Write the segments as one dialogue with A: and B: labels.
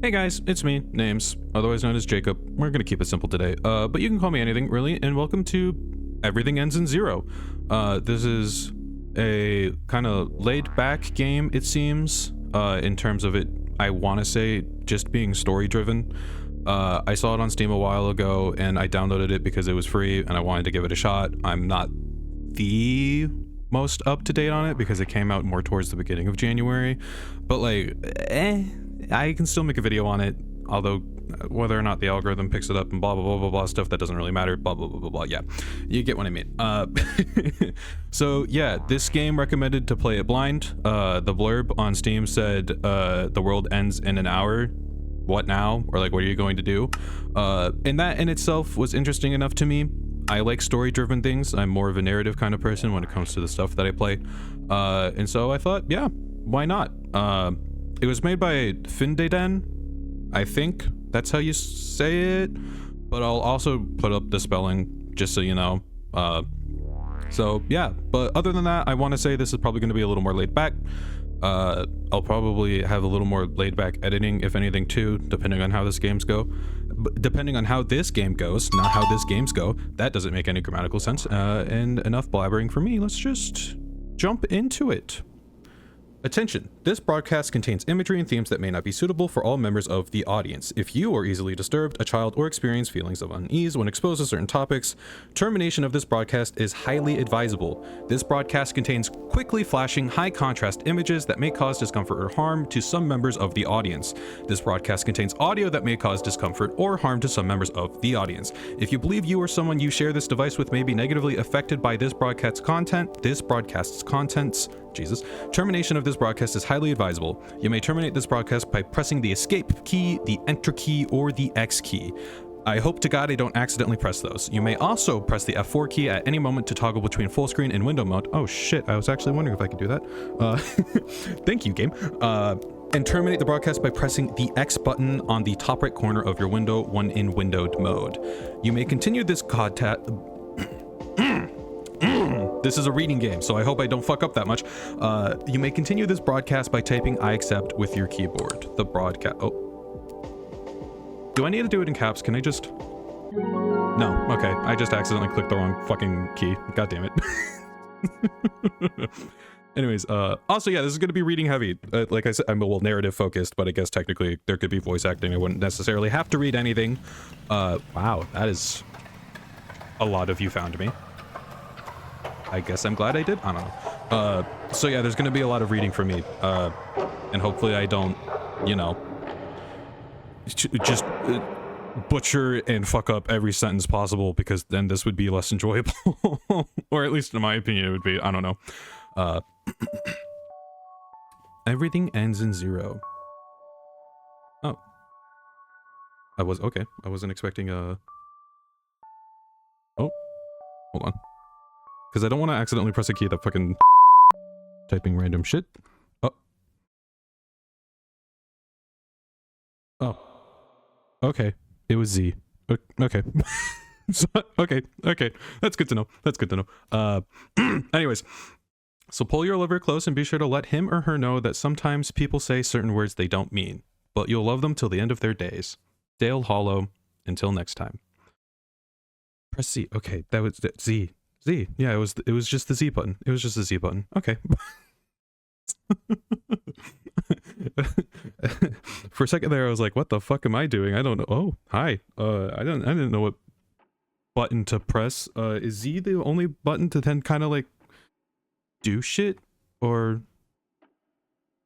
A: Hey guys, it's me, Names, otherwise known as Jacob. We're gonna keep it simple today, but you can call me anything, really, and welcome to Everything Ends in Zero. This is a kind of laid-back game, it seems, in terms of it, I want to say, just being story-driven. I saw it on Steam a while ago, and I downloaded it because it was free, and I wanted to give it a shot. I'm not the most up-to-date on it, because it came out more towards the beginning of January, but like, I can still make a video on it, although whether or not the algorithm picks it up and blah blah blah blah blah stuff, that doesn't really matter, blah blah blah blah blah. Yeah, you get what I mean. So yeah, this game recommended to play it blind. The blurb on Steam said the world ends in an hour. What now? Or like, what are you going to do? And that in itself was interesting enough to me. I like story-driven things. I'm more of a narrative kind of person when it comes to the stuff that I play, and so I thought, yeah, why not? It was made by Findeden, I think that's how you say it, but I'll also put up the spelling just so you know. So yeah, but other than that, I want to say this is probably going to be a little more laid back. I'll probably have a little more laid back editing, if anything, too, depending on how this games go. But depending on how this game goes, not how this games go. That doesn't make any grammatical sense. And enough blabbering for me. Let's just jump into it. Attention, this broadcast contains imagery and themes that may not be suitable for all members of the audience. If you are easily disturbed, a child, or experience feelings of unease when exposed to certain topics, termination of this broadcast is highly advisable. This broadcast contains quickly flashing, high-contrast images that may cause discomfort or harm to some members of the audience. This broadcast contains audio that may cause discomfort or harm to some members of the audience. If you believe you or someone you share this device with may be negatively affected by this broadcast's contents, Jesus. Termination of this broadcast is highly advisable. You may terminate this broadcast by pressing the escape key, the enter key, or the X key. I hope to God I don't accidentally press those. You may also press the F4 key at any moment to toggle between full screen and window mode. Oh shit, I was actually wondering if I could do that. Thank you, game. And terminate the broadcast by pressing the X button on the top right corner of your window when in windowed mode. You may continue this contact. This is a reading game, so I hope I don't fuck up that much. You may continue this broadcast by typing I accept with your keyboard. The broadcast. Oh. Do I need to do it in caps? Can I just... No. Okay. I just accidentally clicked the wrong fucking key. God damn it. Anyways, also, yeah, this is going to be reading heavy. Like I said, I'm a little narrative focused, but I guess technically there could be voice acting. I wouldn't necessarily have to read anything. Wow, that is a lot of you found me. I guess I'm glad I did. I don't know. So yeah, there's going to be a lot of reading from me. And hopefully I don't, you know, just butcher and fuck up every sentence possible, because then this would be less enjoyable. Or at least in my opinion, it would be. I don't know. Everything ends in zero. Oh. Okay. I wasn't expecting a... Oh. Hold on. Because I don't want to accidentally press a key that fucking typing random shit. Oh. Oh. Okay. It was Z. Okay. Okay. That's good to know. Anyways. So pull your lover close and be sure to let him or her know that sometimes people say certain words they don't mean, but you'll love them till the end of their days. Dale Hollow. Until next time. Press Z. Okay. That was Z. Z. Yeah, it was just the Z button. It was just the Z button. Okay. For a second there, I was like, what the fuck am I doing? I don't know. Oh, hi. I didn't know what button to press. Is Z the only button to then kind of like do shit? Or...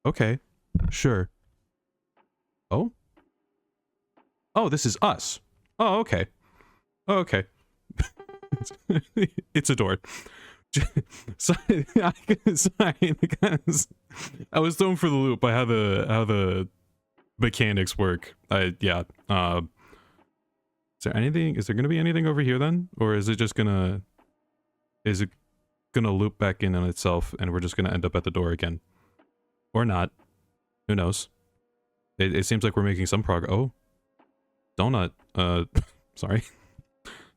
A: Okay. Sure. Oh? Oh, this is us. Oh, okay. Oh, okay. It's a door. Sorry, because I was thrown for the loop by how the mechanics work. Yeah. Is there gonna be anything over here then? Or is it gonna loop back in on itself and we're just gonna end up at the door again? Or not. Who knows? It seems like we're making some progress. Oh. Donut. Sorry.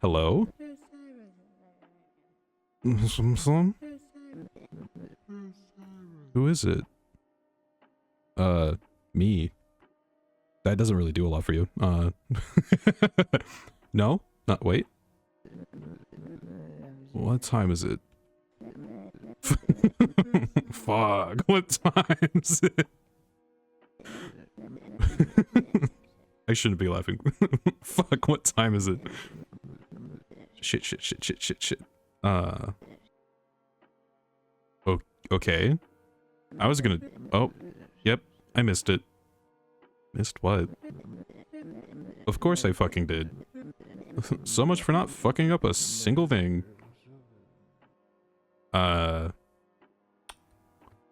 A: Hello? Who is it? Me. that doesn't really do a lot for you. No? Not, wait. What time is it? Fuck, what time is it? I shouldn't be laughing. Fuck, what time is it? Shit. Okay. I was gonna... Oh, yep, I missed it. Missed what? Of course I fucking did. So much for not fucking up a single thing.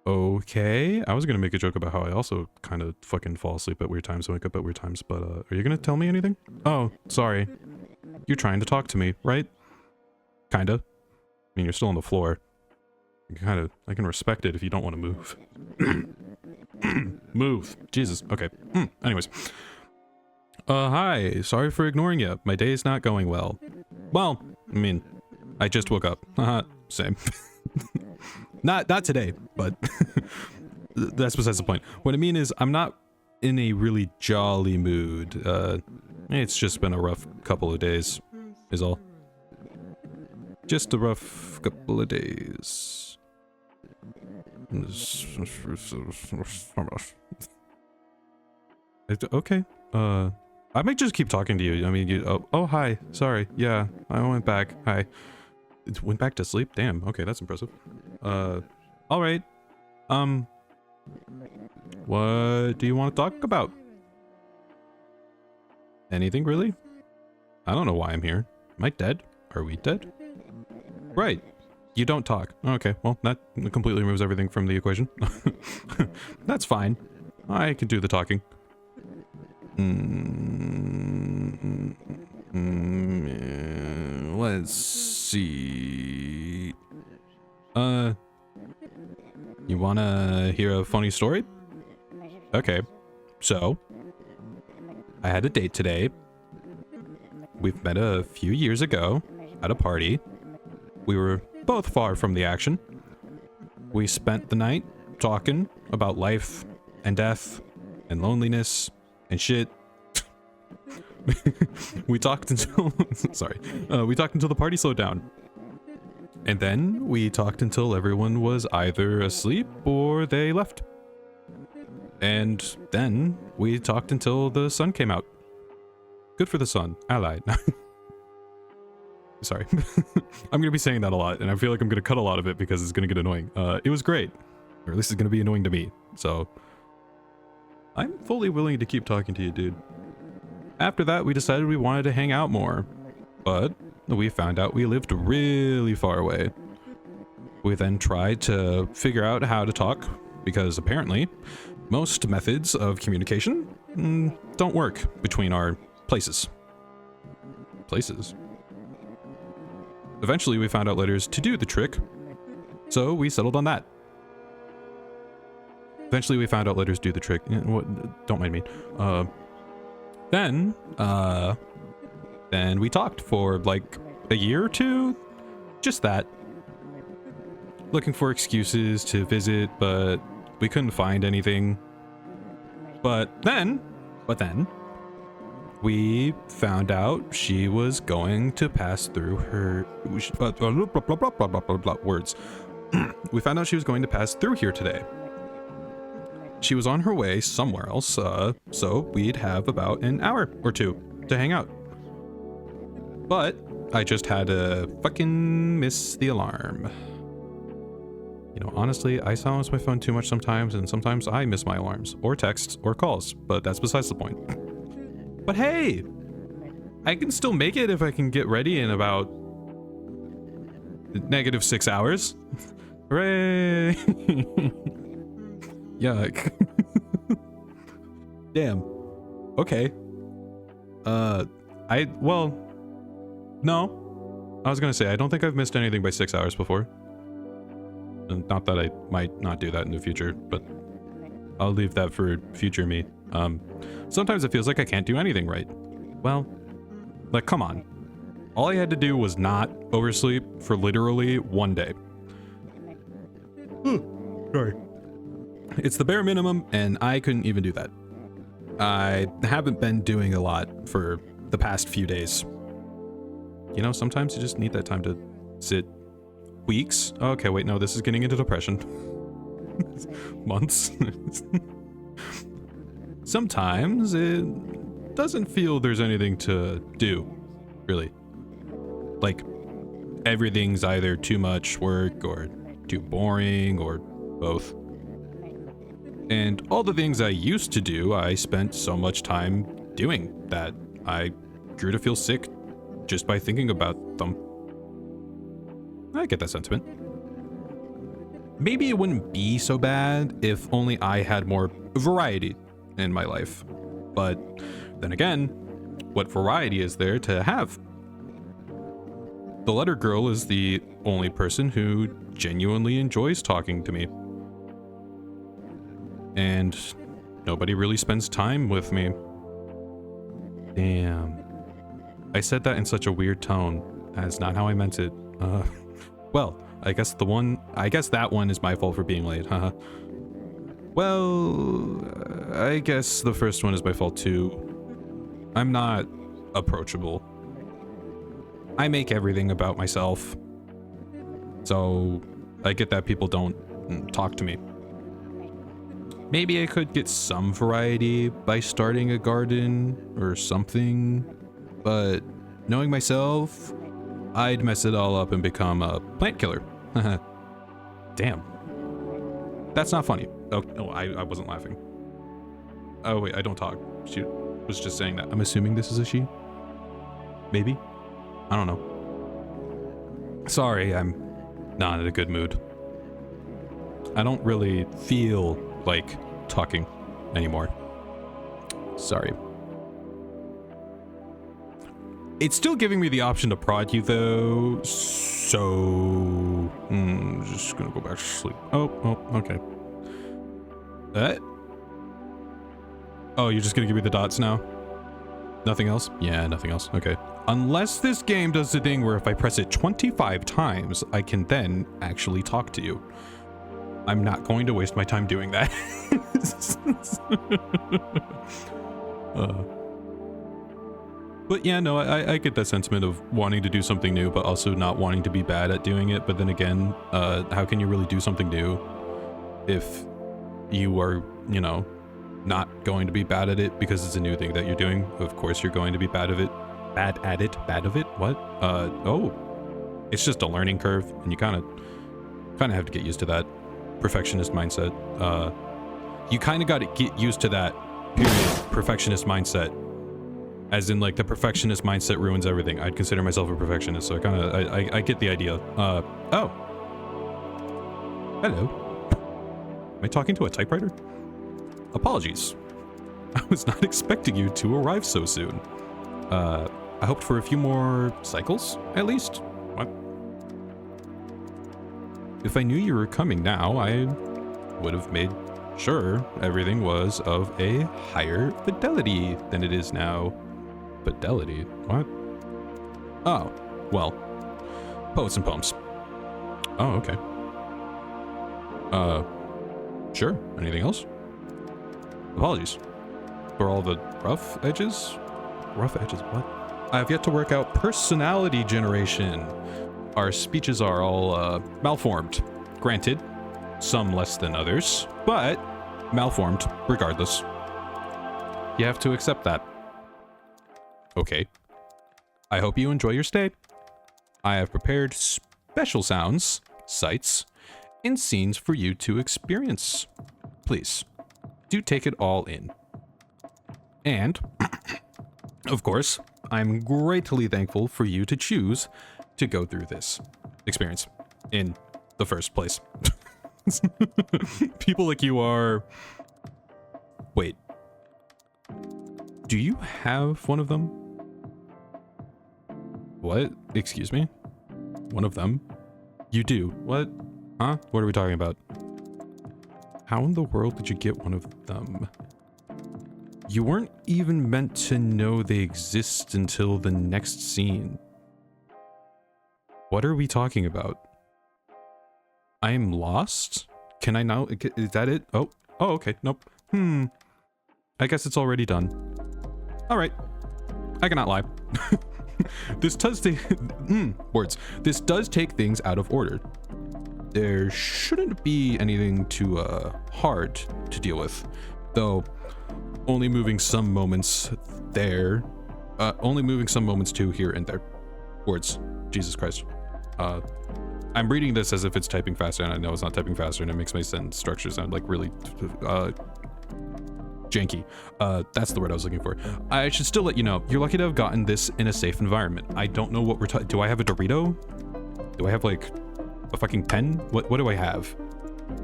A: Okay. I was gonna make a joke about how I also kind of fucking fall asleep at weird times and wake up at weird times, but are you gonna tell me anything? Oh, sorry. You're trying to talk to me, right? Kinda. I mean, you're still on the floor. I can respect it if you don't want to move. Move. Jesus. Okay. Anyways. Hi. Sorry for ignoring you. My day's not going well. Well, I mean, I just woke up. Same. Not today, but that's besides the point. What I mean is, I'm not in a really jolly mood. It's just been a rough couple of days, is all. Just a rough couple of days. Okay. I might just keep talking to you. I mean, you. Oh, hi. Sorry. Yeah, I went back. Hi. It went back to sleep? Damn. Okay, that's impressive. All right. What do you want to talk about? Anything, really? I don't know why I'm here. Am I dead? Are we dead? Right. You don't talk. Okay, well, that completely removes everything from the equation. That's fine. I can do the talking. Let's see. You wanna hear a funny story? Okay. So, I had a date today. We've met a few years ago at a party. We were both far from the action. We spent the night talking about life and death and loneliness and shit. We talked until we talked until the party slowed down. And then we talked until everyone was either asleep or they left. And then we talked until the sun came out. Good for the sun. I lied. Sorry. I'm going to be saying that a lot, and I feel like I'm going to cut a lot of it because it's going to get annoying. It was great. Or at least it's going to be annoying to me. So, I'm fully willing to keep talking to you, dude. After that, we decided we wanted to hang out more. But we found out we lived really far away. We then tried to figure out how to talk, because apparently, most methods of communication don't work between our places. Eventually, we found out letters to do the trick, so we settled on that. Eventually, we found out letters do the trick. Don't mind me. Then we talked for like a year or two. Just that. Looking for excuses to visit, but we couldn't find anything. But then, we found out she was going to pass through her words. We found out she was going to pass through here today. She was on her way somewhere else, so we'd have about an hour or two to hang out. But I just had to fucking miss the alarm. You know, honestly, I silence my phone too much sometimes, and sometimes I miss my alarms, or texts, or calls, but that's besides the point. But hey, I can still make it if I can get ready in about -6 hours. Hooray! Yuck. Damn. Okay. No. I was gonna say, I don't think I've missed anything by 6 hours before. And not that I might not do that in the future, but I'll leave that for future me. Sometimes it feels like I can't do anything right. Well, like, come on. All I had to do was not oversleep for literally 1 day. Sorry. It's the bare minimum, and I couldn't even do that. I haven't been doing a lot for the past few days. You know, sometimes you just need that time to sit. Weeks? Okay, wait, no, this is getting into depression. Months? Sometimes it doesn't feel there's anything to do, really. Like, everything's either too much work or too boring or both. And all the things I used to do, I spent so much time doing that I grew to feel sick just by thinking about them. I get that sentiment. Maybe it wouldn't be so bad if only I had more variety in my life. But then again, what variety is there to have? The letter girl is the only person who genuinely enjoys talking to me. And nobody really spends time with me. Damn. I said that in such a weird tone. That's not how I meant it. Well, I guess that one is my fault for being late, haha. Well, I guess the first one is my fault too. I'm not approachable. I make everything about myself. So, I get that people don't talk to me. Maybe I could get some variety by starting a garden or something, but knowing myself, I'd mess it all up and become a plant killer. Damn. That's not funny. Oh, no, I wasn't laughing. Oh, wait, I don't talk. She was just saying that. I'm assuming this is a she? Maybe? I don't know. Sorry, I'm not in a good mood. I don't really feel like talking anymore. Sorry. It's still giving me the option to prod you though, so just gonna go back to sleep. Oh, okay. Oh, you're just gonna give me the dots now? Nothing else? Yeah, nothing else. Okay. Unless this game does the thing where if I press it 25 times, I can then actually talk to you. I'm not going to waste my time doing that. But yeah, no, I get that sentiment of wanting to do something new, but also not wanting to be bad at doing it. But then again, how can you really do something new if you are, you know, not going to be bad at it because it's a new thing that you're doing? Of course you're going to be bad of it. Bad at it? Bad of it? What? Oh. It's just a learning curve, and you kind of have to get used to that perfectionist mindset. You kind of got to get used to that, period, perfectionist mindset. As in, like, the perfectionist mindset ruins everything. I'd consider myself a perfectionist, so I get the idea. Oh. Hello. Am I talking to a typewriter? Apologies. I was not expecting you to arrive so soon. I hoped for a few more cycles, at least. What? If I knew you were coming now, I would have made sure everything was of a higher fidelity than it is now. Fidelity? What? Oh, well. Poets and poems. Oh, okay. Sure. Anything else? Apologies for all the rough edges. Rough edges, what? I have yet to work out personality generation. Our speeches are all malformed. Granted, some less than others, but malformed regardless. You have to accept that. Okay. I hope you enjoy your stay. I have prepared special sounds, sights, and scenes for you to experience. Please, do take it all in. And, of course, I'm greatly thankful for you to choose to go through this experience in the first place. People like you are... Wait. Do you have one of them? What? Excuse me? One of them? You do. What? Huh? What are we talking about? How in the world did you get one of them? You weren't even meant to know they exist until the next scene. What are we talking about? I am lost? Can I now? Is that it? Oh, okay. Nope. I I guess it's already done. All right. I cannot lie. This does take words. This does take things out of order. There shouldn't be anything too hard to deal with, though. Only moving some moments there. Only moving some moments too here and there. Words. Jesus Christ. I'm reading this as if it's typing faster, and I know it's not typing faster, and it makes my sentence structure sound like really janky. That's the word I was looking for. I should still let you know, you're lucky to have gotten this in a safe environment. I don't know what we're talking. Do I have a Dorito? Do I have like a fucking pen? What do I have?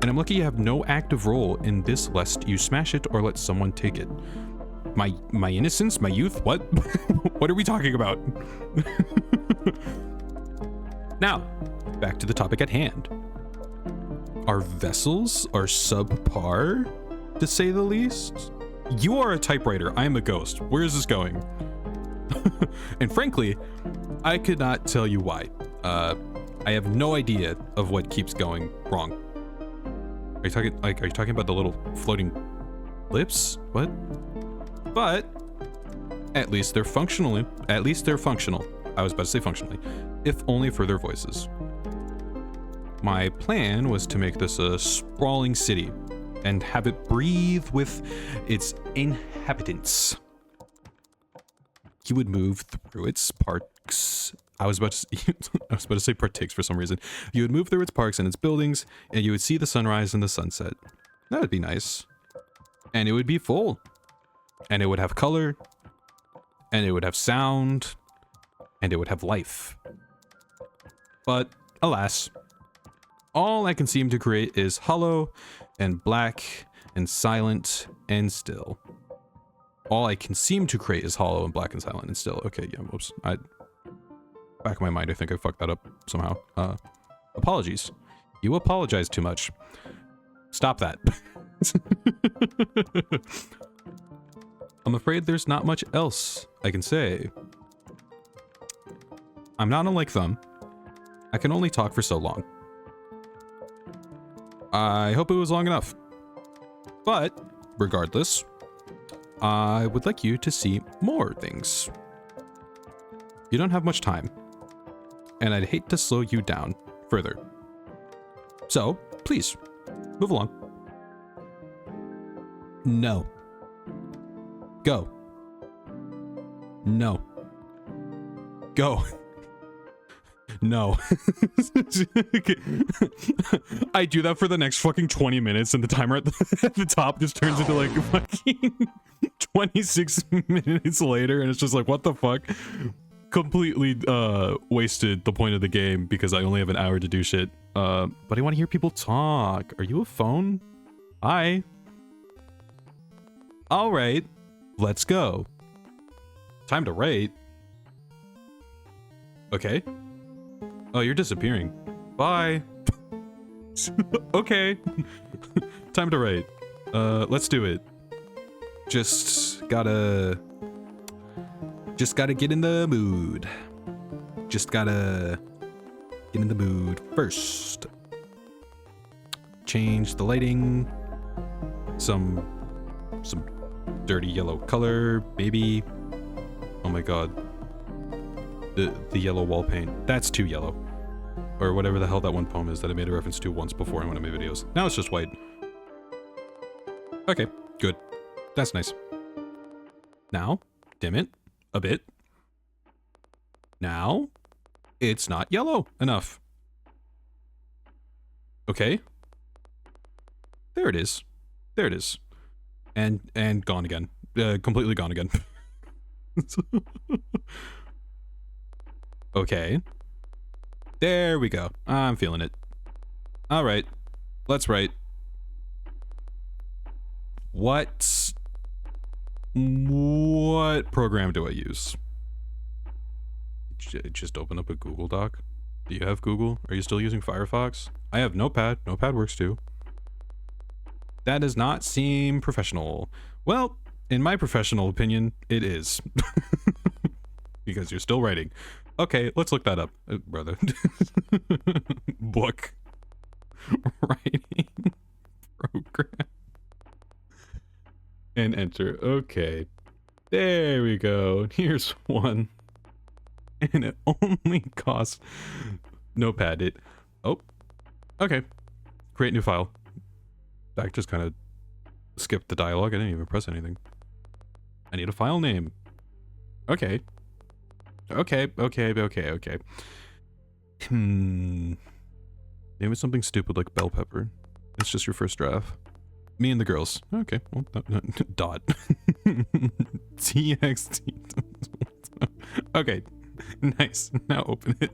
A: And I'm lucky you have no active role in this, lest you smash it or let someone take it. My innocence, my youth, what? What are we talking about? Now, back to the topic at hand. Our vessels are subpar, to say the least. You are a typewriter, I am a ghost. Where is this going? And frankly, I could not tell you why. I have no idea of what keeps going wrong. Are you talking about the little floating lips? What? But at least they're functional. I was about to say functionally, if only for their voices. My plan was to make this a sprawling city and have it breathe with its inhabitants. You would move through its parks. I was about to say partakes for some reason. You would move through its parks and its buildings, and you would see the sunrise and the sunset. That would be nice. And it would be full. And it would have color. And it would have sound. And it would have life. But alas, all I can seem to create is hollow and black and silent and still. All I can seem to create is hollow and black and silent and still. Okay, yeah, whoops. Back of my mind, I think I fucked that up somehow. Apologies. You apologize too much. Stop that. I'm afraid there's not much else I can say. I'm not unlike them. I can only talk for so long. I hope it was long enough. But, regardless, I would like you to see more things. You don't have much time, and I'd hate to slow you down further. So, please, move along. No. Go. No. Go. No. I do that for the next fucking 20 minutes and the timer at the top just turns into like fucking 26 minutes later and it's just like, what the fuck? Completely wasted the point of the game because I only have an hour to do shit. But I want to hear people talk. Are you a phone? Hi. All right, let's go. Time to rate. Okay. Oh, you're disappearing. Bye. Okay. Time to rate. Let's do it. Just gotta get in the mood. Just gotta get in the mood first. Change the lighting. Some dirty yellow color, maybe. Oh my god. The yellow wall paint. That's too yellow. Or whatever the hell that one poem is that I made a reference to once before in one of my videos. Now it's just white. Okay, good. That's nice. Now, dim it a bit. Now, it's not yellow enough. Okay. There it is. There it is. And gone again. Completely gone again. Okay. There we go. I'm feeling it. All right. Let's write. What program do I use? Just open up a Google Doc. Do you have Google? Are you still using Firefox? I have Notepad. Notepad works too. That does not seem professional. Well, in my professional opinion, it is. Because you're still writing. Okay, let's look that up, brother. Book. Writing program. And enter. Okay. There we go. Here's one. And it only costs Notepad. Oh, okay. Create new file. That just kind of skipped the dialogue. I didn't even press anything. I need a file name. Okay. Okay. Name it something stupid like bell pepper. It's just your first draft. Me and the girls. Okay. Well, no, dot. TXT. Okay. Nice. Now open it.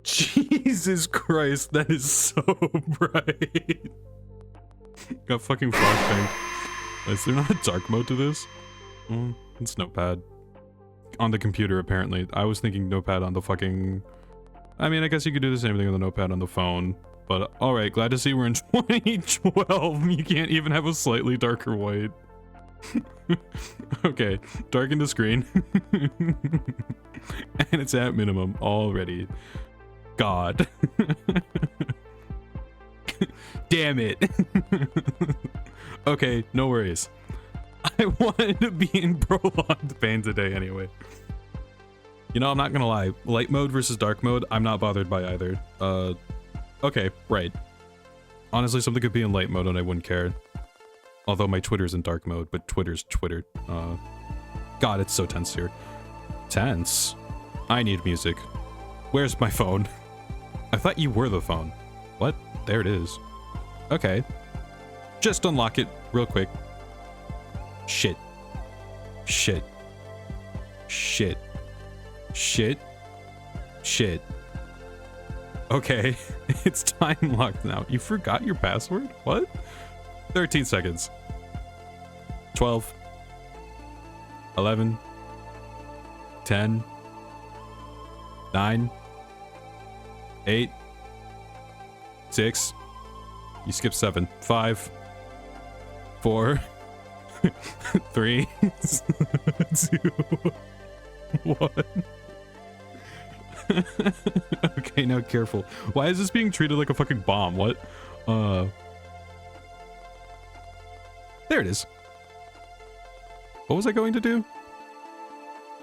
A: Jesus Christ, that is so bright. Got fucking flashbang. Is there not a dark mode to this? It's Notepad. On the computer, apparently. I was thinking Notepad on the fucking... I mean, I guess you could do the same thing on the Notepad on the phone. But, alright, glad to see we're in 2012. You can't even have a slightly darker white. Okay, darken the screen. And it's at minimum already. God. Damn it. Okay, no worries. I wanted to be in prolonged pain today anyway. You know, I'm not gonna lie. Light mode versus dark mode, I'm not bothered by either. Okay, right. Honestly, something could be in light mode and I wouldn't care. Although my Twitter's in dark mode, but Twitter's Twitter. God, it's so tense here. Tense? I need music. Where's my phone? I thought you were the phone. What? There it is. Okay. Just unlock it real quick. Shit. Shit. Shit. Shit. Shit. Okay. It's time locked now. You forgot your password? What? 13 seconds. 12. 11. 10. 9. 8. 6. You skipped 7. 5. 4. 3. 2. 1. Okay, now careful. Why is this being treated like a fucking bomb? What? There it is. What was I going to do?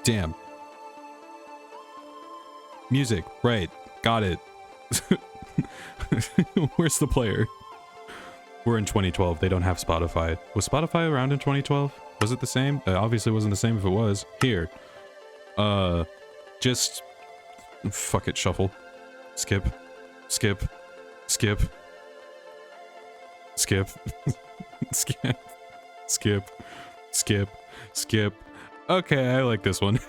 A: Damn. Music. Right. Got it. Where's the player? We're in 2012. They don't have Spotify. Was Spotify around in 2012? Was it the same? Obviously wasn't the same if it was. Here. Just... Fuck it, shuffle. Skip. Skip. Skip. Skip. Skip. Skip. Skip. Skip. Okay, I like this one.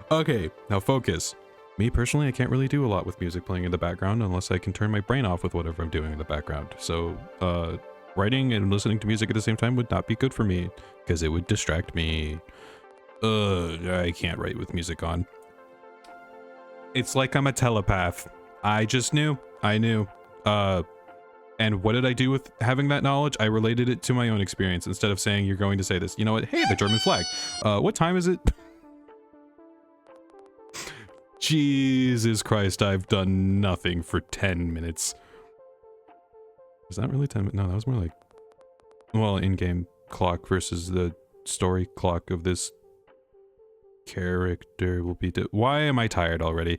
A: Okay, now focus. Me personally, I can't really do a lot with music playing in the background unless I can turn my brain off with whatever I'm doing in the background. So, writing and listening to music at the same time would not be good for me because it would distract me. I can't write with music on. It's like I'm a telepath. I just knew. I knew. And what did I do with having that knowledge? I related it to my own experience instead of saying you're going to say this. You know what? Hey, the German flag. What time is it? Jesus Christ, I've done nothing for 10 minutes. Is that really 10 minutes? No, that was more like... Well, in-game clock versus the story clock of this character will be... Why am I tired already?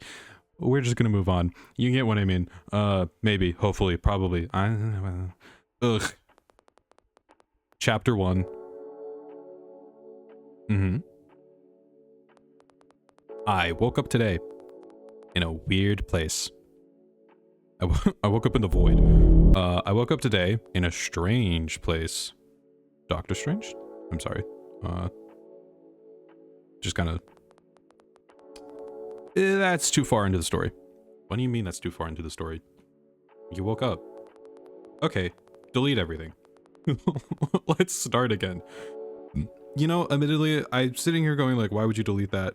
A: We're just gonna move on. You get what I mean. Maybe, hopefully, probably. Ugh. Chapter 1. I woke up today in a weird place. I woke up in the void. I woke up today in a strange place. Doctor Strange? I'm sorry. Just kind of... That's too far into the story. What do you mean that's too far into the story? You woke up. Okay, delete everything. Let's start again. You know, admittedly, I'm sitting here going like, why would you delete that?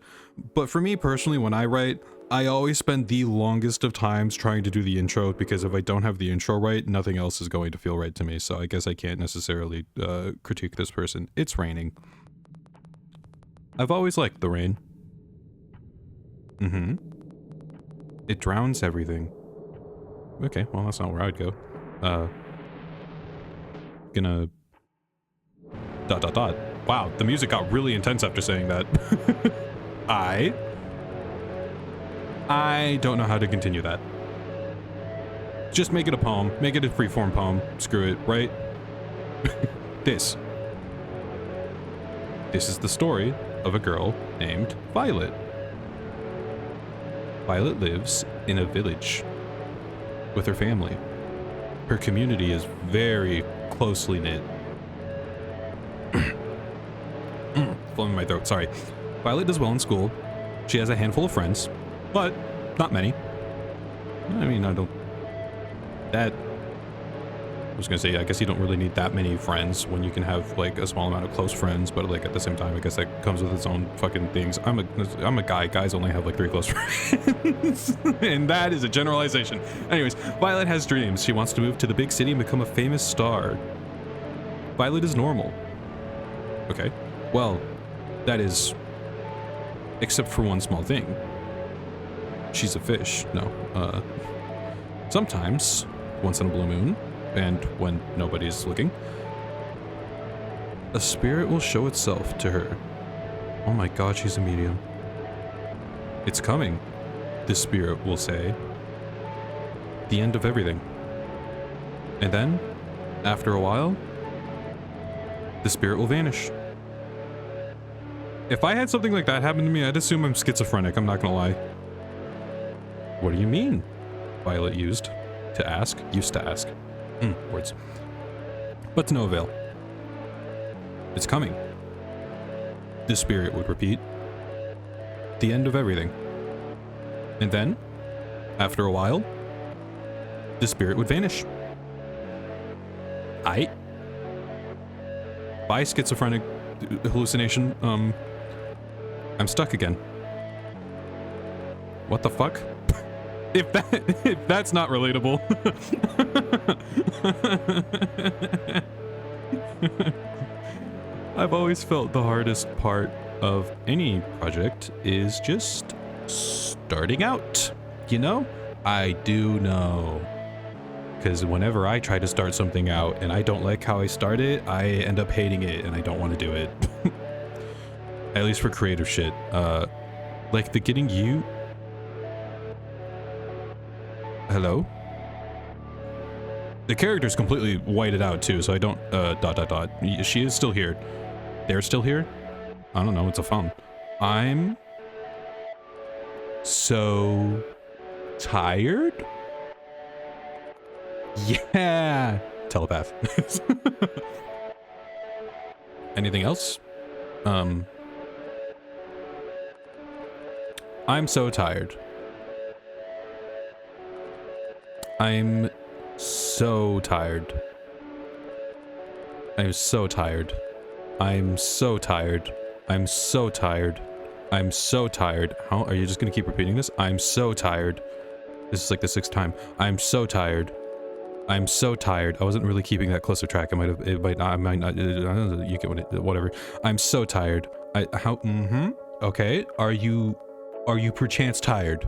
A: But for me personally, when I write, I always spend the longest of times trying to do the intro, because if I don't have the intro right, nothing else is going to feel right to me. So I guess I can't necessarily critique this person. It's raining. I've always liked the rain. It drowns everything. Okay, well, that's not where I'd go. gonna... ... Wow, the music got really intense after saying that. I don't know how to continue that. Just make it a poem. Make it a freeform poem. Screw it, right? This is the story of a girl named Violet. Violet lives in a village with her family. Her community is very closely knit. Flowing in my throat, sorry. Violet does well in school. She has a handful of friends, but not many. I mean, I was gonna say, I guess you don't really need that many friends when you can have like a small amount of close friends, but like at the same time, I guess that comes with its own fucking things. I'm a guy. Guys only have like 3 close friends, and that is a generalization. Anyways, Violet has dreams. She wants to move to the big city and become a famous star. Violet is normal. Okay, well, that is, except for one small thing. She's a fish. No, sometimes, once in a blue moon, and when nobody's looking, a spirit will show itself to her. Oh my god, she's a medium. It's coming, the spirit will say. The end of everything. And then, after a while, the spirit will vanish. If I had something like that happen to me, I'd assume I'm schizophrenic, I'm not gonna lie. What do you mean? Violet used to ask. Words. But to no avail. It's coming. The spirit would repeat. The end of everything. And then, after a while, the spirit would vanish. Bye, schizophrenic hallucination. I'm stuck again. What the fuck? If that's not relatable. I've always felt the hardest part of any project is just starting out. You know? I do know. Because whenever I try to start something out and I don't like how I start it, I end up hating it and I don't want to do it. At least for creative shit. Like the getting you... Hello? The character's completely whited out too, so I don't, ... She is still here. They're still here? I don't know, it's a phone. I'm... so... tired? Yeah! Telepath. Anything else? I'm so tired. I'm so tired. I'm so tired. I'm so tired. I'm so tired. I'm so tired. How are you just gonna keep repeating this? I'm so tired. This is like the 6th time. I'm so tired. I'm so tired. I wasn't really keeping that closer track. I might not, you get what it, whatever. I'm so tired. Okay. Are you perchance tired?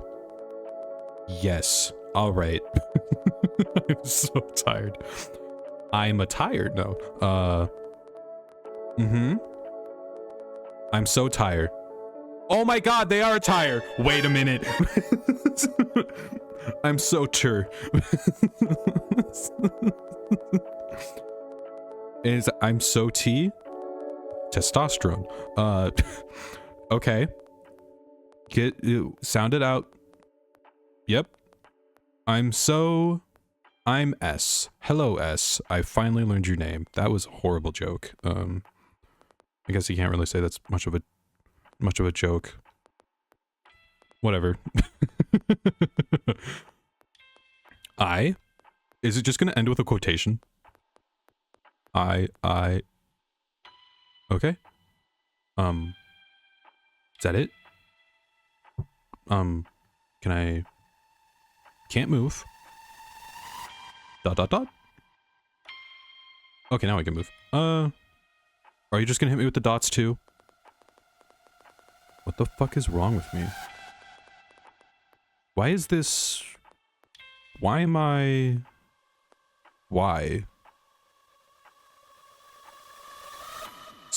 A: Yes. All right. I'm so tired. I'm a tired. No. I'm so tired. Oh my god, they are a tire. Wait a minute. I'm so I'm so testosterone. Okay. Sound it out. Yep. I'm S. Hello, S. I finally learned your name. That was a horrible joke. I guess you can't really say that's much of a joke. Whatever. Is it just gonna end with a quotation? Okay. Is that it? Can't move. ... Okay, now I can move. Are you just gonna hit me with the dots too? What the fuck is wrong with me? Why is this... Why am I... Why?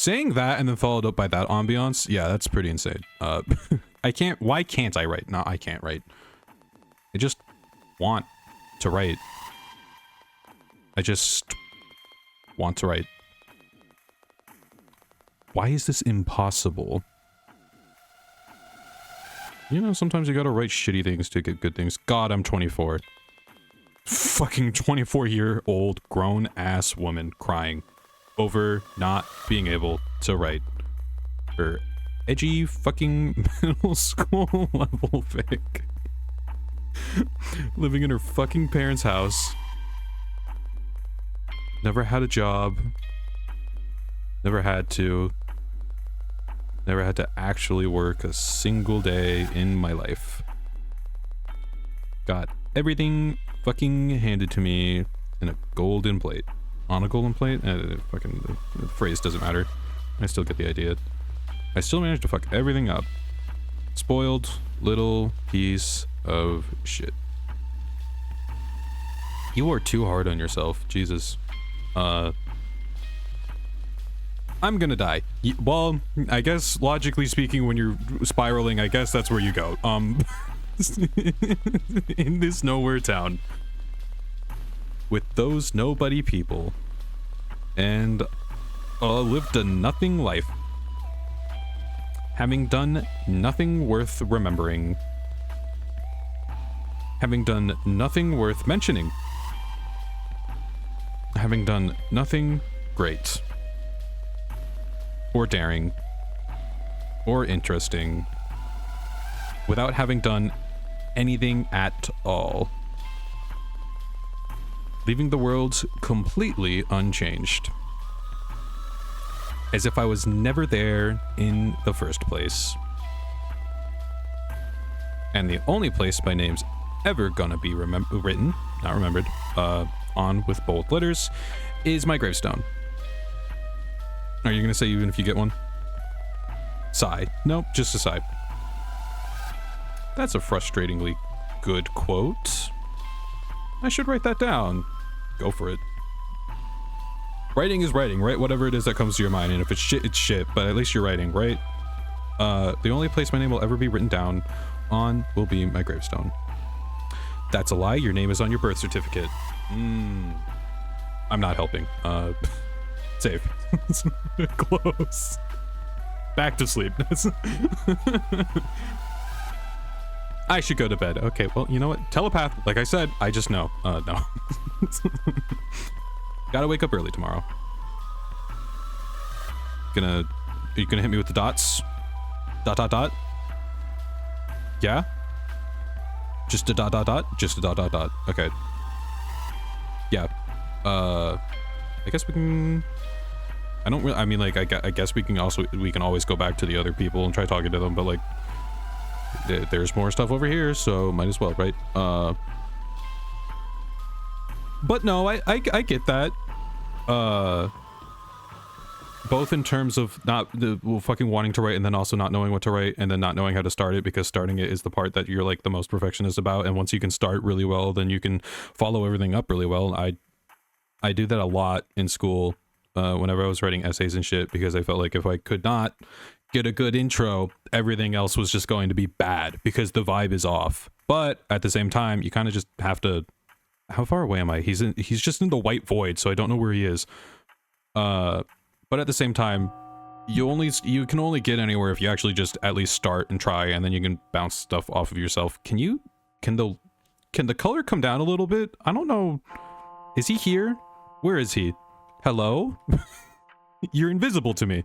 A: Saying that and then followed up by that ambiance, yeah, that's pretty insane. Why can't I write? No, I can't write. I just want to write. I just want to write. Why is this impossible? You know, sometimes you gotta write shitty things to get good things. God, I'm 24. Fucking 24-year-old grown-ass woman crying over not being able to write her edgy fucking middle school level fic. Living in her fucking parents' house. Never had a job. Never had to actually work a single day in my life. Got everything fucking handed to me in a golden plate. On a golden plate? Fucking, the phrase doesn't matter. I still get the idea. I still managed to fuck everything up. Spoiled little piece of shit. You are too hard on yourself. Jesus. I'm gonna die. Well, I guess logically speaking, when you're spiraling, I guess that's where you go. In this nowhere town with those nobody people, and lived a nothing life, having done nothing worth remembering, having done nothing worth mentioning, having done nothing great or daring or interesting, without having done anything at all, leaving the world completely unchanged, as if I was never there in the first place. And the only place my name's ever gonna be written, not remembered, on with bold letters, is my gravestone. Are you gonna say even if you get one? Sigh. Nope, just a sigh. That's a frustratingly good quote. I should write that down. Go for it. Writing is writing, right? Whatever it is that comes to your mind, and if it's shit, it's shit, but at least you're writing, right? The only place my name will ever be written down on will be my gravestone. That's a lie. Your name is on your birth certificate. I'm not helping. Save. Close. Back to sleep. I should go to bed. Okay, well, you know what? Telepath, like I said, I just know. No. Gotta wake up early tomorrow. Are you gonna hit me with the dots? Dot, dot, dot? Yeah? Just a dot, dot, dot? Just a dot, dot, dot. Okay. Yeah. I guess we can... I don't really... I mean, like, I guess we can always go back to the other people and try talking to them, but, like, there's more stuff over here, so might as well, right? But no, I get that. Both in terms of fucking wanting to write, and then also not knowing what to write, and then not knowing how to start it, because starting it is the part that you're like the most perfectionist about, and once you can start really well, then you can follow everything up really well. I do that a lot in school, whenever I was writing essays and shit, because I felt like if I could not get a good intro, everything else was just going to be bad because the vibe is off. But at the same time, you kind of just have to... How far away am I? He's just in the white void, so I don't know where he is. But at the same time, you can only get anywhere if you actually just at least start and try, and then you can bounce stuff off of yourself. Can the color come down a little bit? I don't know. Is he here? Where is he? Hello? You're invisible to me.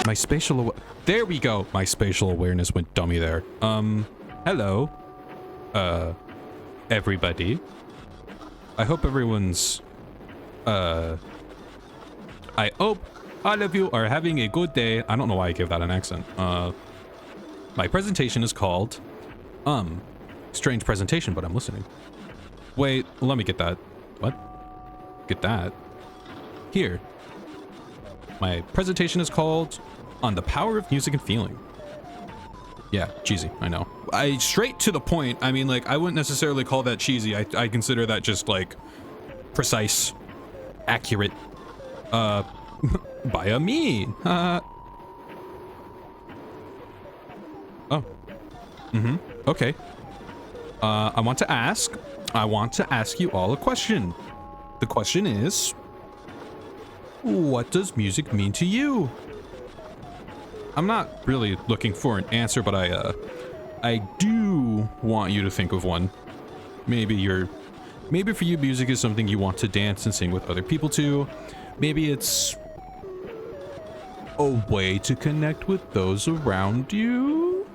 A: My spatial there we go. My spatial awareness went dummy there. Hello. Everybody. I hope everyone's I hope all of you are having a good day. I don't know why I gave that an accent. My presentation is called strange presentation, but I'm listening. Wait, let me get that. What? Get that. Here. My presentation is called On the Power of Music and Feeling. Yeah, cheesy, I know. Straight to the point. I mean, like, I wouldn't necessarily call that cheesy. I consider that just, like, precise, accurate, by a me. Oh. Okay. I want to ask you all a question. The question is, what does music mean to you? I'm not really looking for an answer, but I do want you to think of one. Maybe for you, music is something you want to dance and sing with other people to. Maybe it's a way to connect with those around you?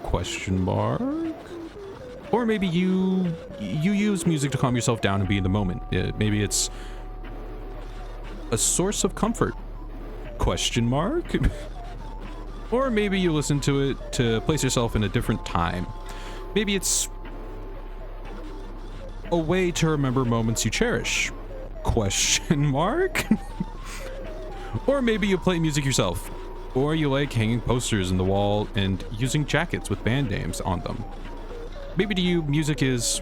A: Question mark? Or maybe you use music to calm yourself down and be in the moment. Maybe it's a source of comfort? Question mark? Or maybe you listen to it to place yourself in a different time. Maybe it's a way to remember moments you cherish? Question mark? Or maybe you play music yourself. Or you like hanging posters in the wall and using jackets with band names on them. Maybe to you, music is...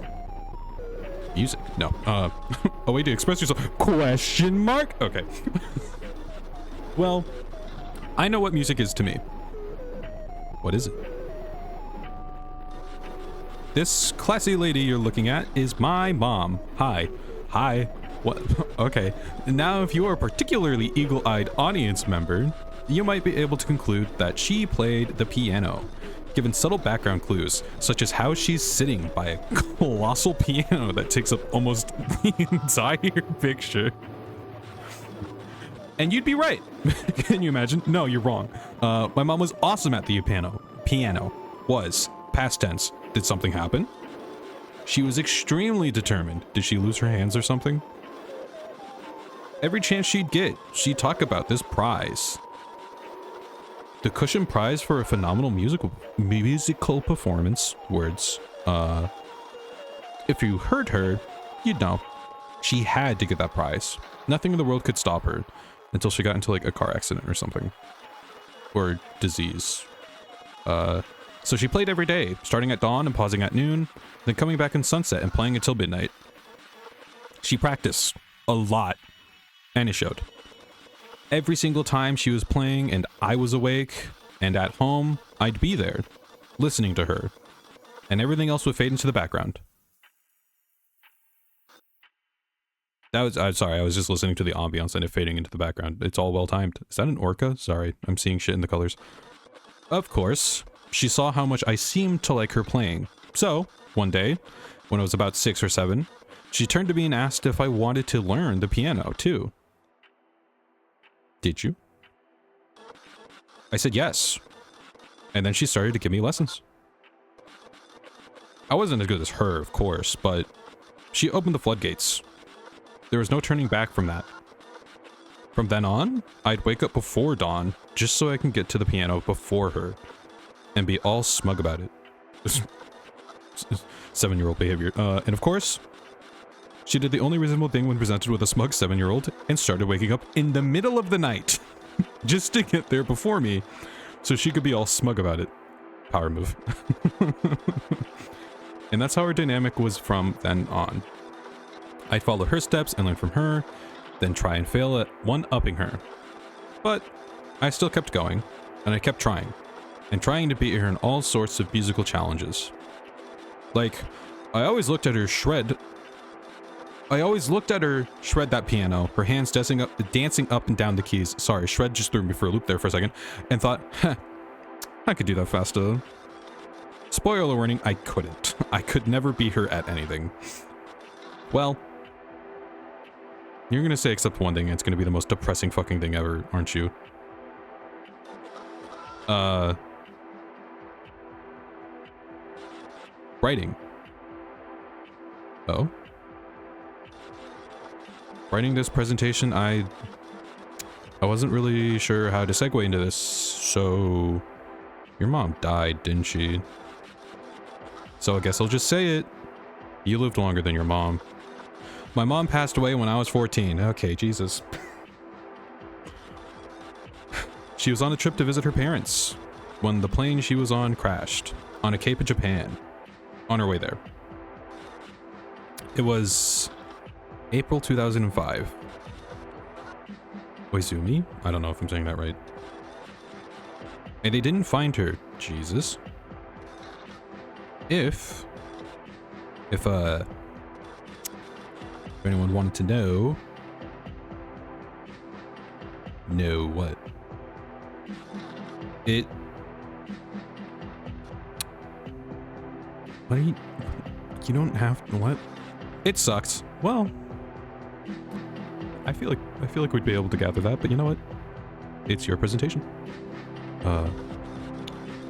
A: music? No. A way to express yourself. Question mark? Okay. Well, I know what music is to me. What is it? This classy lady you're looking at is my mom. Hi. Hi. What? Okay. Now, if you are a particularly eagle-eyed audience member, you might be able to conclude that she played the piano, given subtle background clues, such as how she's sitting by a colossal piano that takes up almost the entire picture. And you'd be right. Can you imagine? No, you're wrong. My mom was awesome at the piano. Was. Past tense. Did something happen? She was extremely determined. Did she lose her hands or something? Every chance she'd get, she'd talk about this prize. The cushion prize for a phenomenal musical performance. Words. If you heard her, you'd know. She had to get that prize. Nothing in the world could stop her until she got into like a car accident or something. Or disease. So she played every day, starting at dawn and pausing at noon, then coming back in sunset and playing until midnight. She practiced a lot, and it showed. Every single time she was playing and I was awake and at home, I'd be there, listening to her, and everything else would fade into the background. I'm sorry, I was just listening to the ambiance and it fading into the background. It's all well timed. Is that an orca? Sorry, I'm seeing shit in the colors. Of course, she saw how much I seemed to like her playing. So, one day, when I was about 6 or 7, she turned to me and asked if I wanted to learn the piano too. Did you? I said yes. And then she started to give me lessons. I wasn't as good as her, of course, but she opened the floodgates. There was no turning back from that. From then on, I'd wake up before dawn just so I can get to the piano before her and be all smug about it. 7-year-old behavior. And of course, she did the only reasonable thing when presented with a smug 7-year-old and started waking up in the middle of the night just to get there before me so she could be all smug about it. Power move. And that's how our dynamic was from then on. I'd follow her steps and learn from her, then try and fail at one-upping her. But I still kept going, and I kept trying, and trying to beat her in all sorts of musical challenges. Like, I always looked at her shred that piano, her hands dancing up and down the keys. Sorry, shred just threw me for a loop there for a second, and thought, I could do that faster. Spoiler warning, I couldn't. I could never beat her at anything. Well, you're gonna say except one thing, and it's gonna be the most depressing fucking thing ever, aren't you? Writing. Oh? Writing this presentation, I wasn't really sure how to segue into this, so... Your mom died, didn't she? So I guess I'll just say it. You lived longer than your mom. My mom passed away when I was 14. Okay, Jesus. She was on a trip to visit her parents when the plane she was on crashed on a cape in Japan on her way there. It was April 2005. Oizumi? I don't know if I'm saying that right. And they didn't find her. Jesus. If anyone wanted to know what? What are you don't have, what? It sucks. Well, I feel like we'd be able to gather that, but you know what? It's your presentation.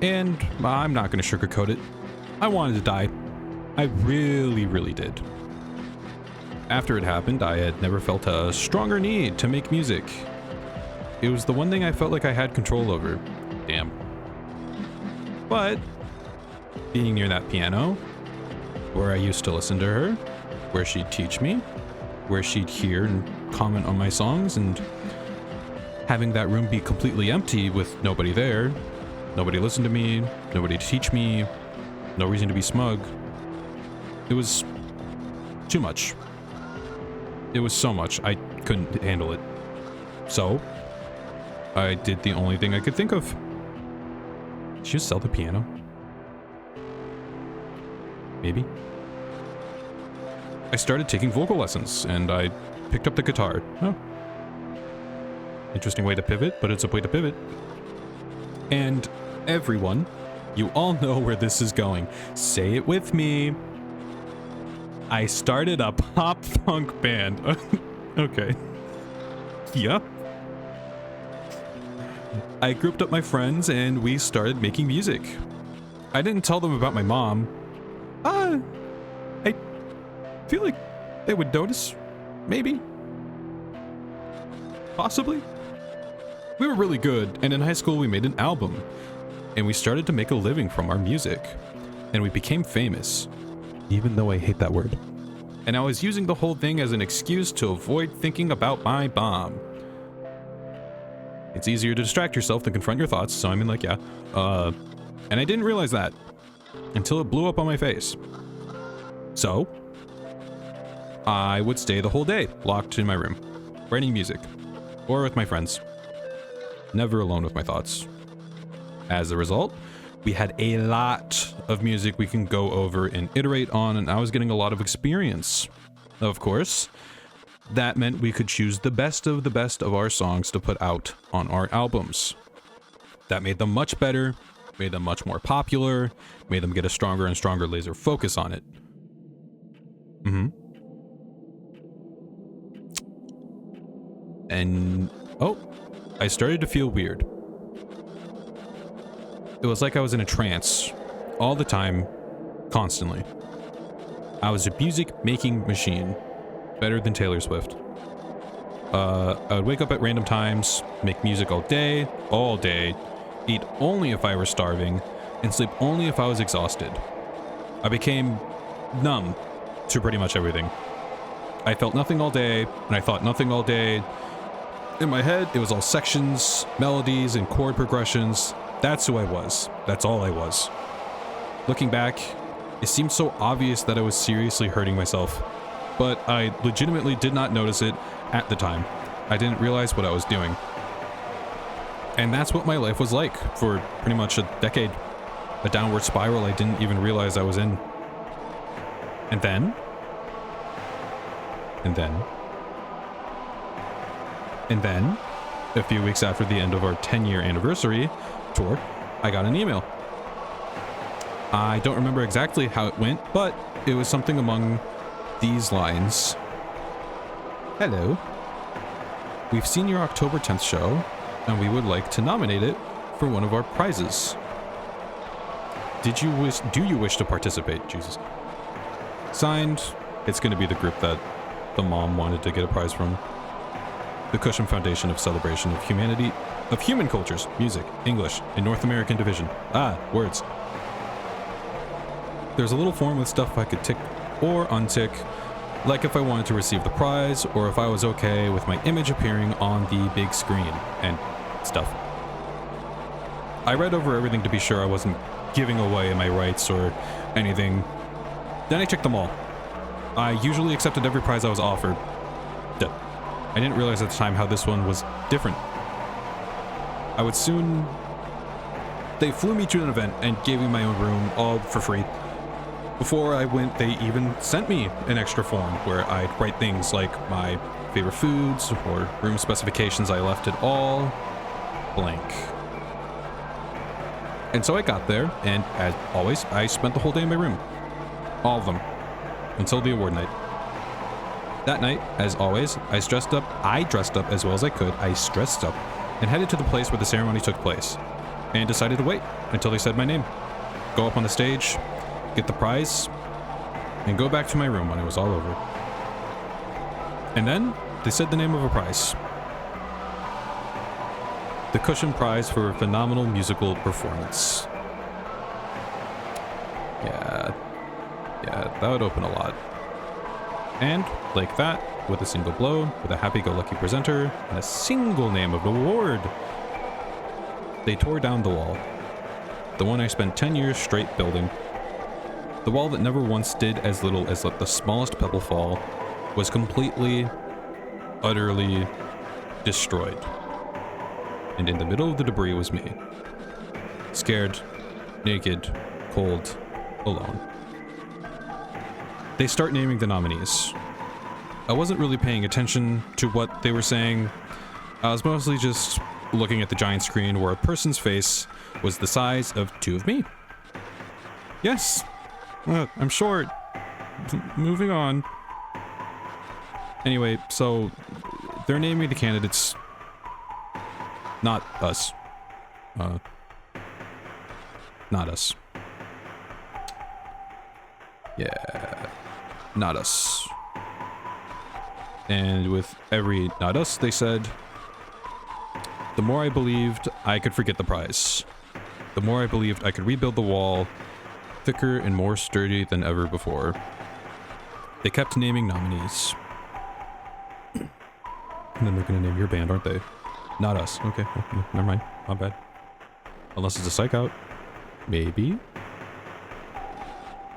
A: And I'm not gonna sugarcoat it. I wanted to die. I really, really did. After it happened, I had never felt a stronger need to make music. It was the one thing I felt like I had control over. Damn. But being near that piano, where I used to listen to her, where she'd teach me, where she'd hear and comment on my songs, and having that room be completely empty with nobody there, nobody listened to me, nobody to teach me, no reason to be smug. It was too much. It was so much, I couldn't handle it. So, I did the only thing I could think of. Did you sell the piano? Maybe. I started taking vocal lessons, and I picked up the guitar. Oh. Interesting way to pivot, but it's a way to pivot. And everyone, you all know where this is going. Say it with me. I started a pop-punk band. Okay. Yeah. I grouped up my friends and we started making music. I didn't tell them about my mom. I feel like they would notice. Maybe. Possibly. We were really good, and in high school we made an album. And we started to make a living from our music. And we became famous. Even though I hate that word. And I was using the whole thing as an excuse to avoid thinking about my bomb. It's easier to distract yourself than confront your thoughts, so I mean, like, yeah. And I didn't realize that until it blew up on my face. So, I would stay the whole day, locked in my room, writing music, or with my friends. Never alone with my thoughts. As a result, we had a lot of music we can go over and iterate on, and I was getting a lot of experience. Of course, that meant we could choose the best of our songs to put out on our albums. That made them much better, made them much more popular, made them get a stronger and stronger laser focus on it. And, oh, I started to feel weird. It was like I was in a trance all the time, constantly. I was a music-making machine, better than Taylor Swift. I would wake up at random times, make music all day, eat only if I were starving, and sleep only if I was exhausted. I became numb to pretty much everything. I felt nothing all day, and I thought nothing all day. In my head, it was all sections, melodies, and chord progressions. That's who I was. That's all I was. Looking back, it seemed so obvious that I was seriously hurting myself, but I legitimately did not notice it at the time. I didn't realize what I was doing. And that's what my life was like for pretty much a decade. A downward spiral I didn't even realize I was in. And then, a few weeks after the end of our 10-year anniversary tour, I got an email. I don't remember exactly how it went, but it was something among these lines. Hello. We've seen your October 10th show, and we would like to nominate it for one of our prizes. Do you wish to participate? Jesus. Signed, it's going to be the group that the mom wanted to get a prize from. The Cusham Foundation of Celebration of Humanity, of Human Cultures, Music, English, and North American Division. Words. There's a little form with stuff I could tick or untick, like if I wanted to receive the prize, or if I was okay with my image appearing on the big screen, and stuff. I read over everything to be sure I wasn't giving away my rights or anything. Then I checked them all. I usually accepted every prize I was offered, I didn't realize at the time how this one was different. I would soon... They flew me to an event and gave me my own room, all for free. Before I went, they even sent me an extra form where I'd write things like my favorite foods or room specifications. I left it all blank. And so I got there, and as always, I spent the whole day in my room. All of them. Until the award night. That night, as always, I dressed up as well as I could. I stressed up and headed to the place where the ceremony took place. And decided to wait until they said my name. Go up on the stage, get the prize, and go back to my room when it was all over. And then, they said the name of a prize. The Cushion Prize for a phenomenal musical performance. Yeah, that would open a lot. And, like that, with a single blow, with a happy-go-lucky presenter, and a single name of the award, they tore down the wall. The one I spent 10 years straight building. The wall that never once did as little as let the smallest pebble fall was completely, utterly destroyed. And in the middle of the debris was me. Scared, naked, cold, alone. They start naming the nominees. I wasn't really paying attention to what they were saying. I was mostly just looking at the giant screen where a person's face was the size of two of me. Yes, I'm short. Moving on. Anyway, so they're naming the candidates. Not us. Not us. Yeah, not us. And with every not us, they said, the more I believed I could forget the prize. The more I believed I could rebuild the wall, thicker and more sturdy than ever before. They kept naming nominees. And then they're gonna name your band, aren't they? Not us. Okay, well, never mind. Not bad. Unless it's a psych out. Maybe?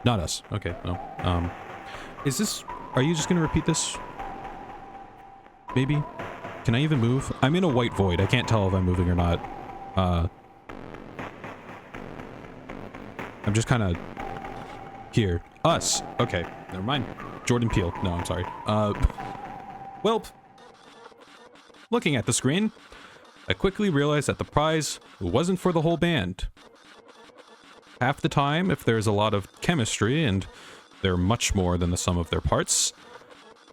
A: Not us. Okay, no. Is this... Are you just gonna repeat this? Maybe? Can I even move? I'm in a white void. I can't tell if I'm moving or not. I'm just kind of... Here. Us. Okay, never mind. Jordan Peele. No, I'm sorry. Well... Looking at the screen, I quickly realized that the prize wasn't for the whole band. Half the time, if there's a lot of chemistry, and they're much more than the sum of their parts,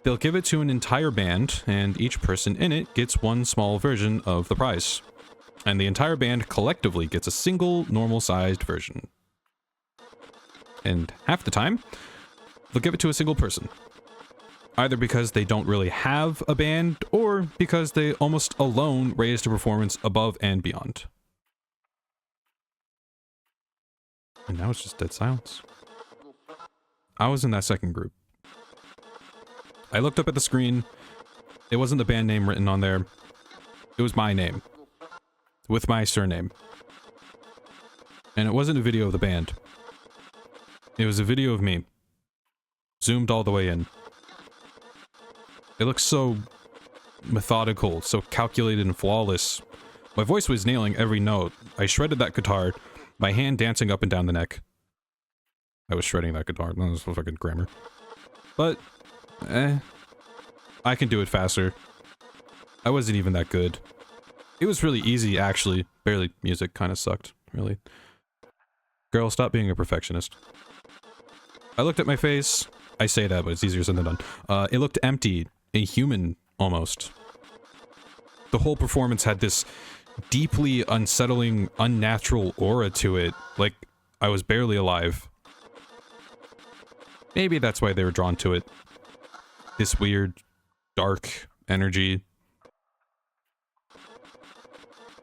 A: they'll give it to an entire band, and each person in it gets one small version of the prize. And the entire band collectively gets a single normal-sized version. And half the time, they'll give it to a single person. Either because they don't really have a band, or because they almost alone raised a performance above and beyond. And now it's just dead silence. I was in that second group. I looked up at the screen. It wasn't the band name written on there. It was my name. With my surname. And it wasn't a video of the band. It was a video of me. Zoomed all the way in. It looked so methodical, so calculated and flawless. My voice was nailing every note. I shredded that guitar, my hand dancing up and down the neck. I was shredding that guitar. That was fucking grammar. But, I can do it faster. I wasn't even that good. It was really easy, actually. Barely. Music kind of sucked, really. Girl, stop being a perfectionist. I looked at my face. I say that, but it's easier said than done. It looked empty. Inhuman, almost. The whole performance had this deeply unsettling, unnatural aura to it, like I was barely alive. Maybe that's why they were drawn to it. This weird, dark energy.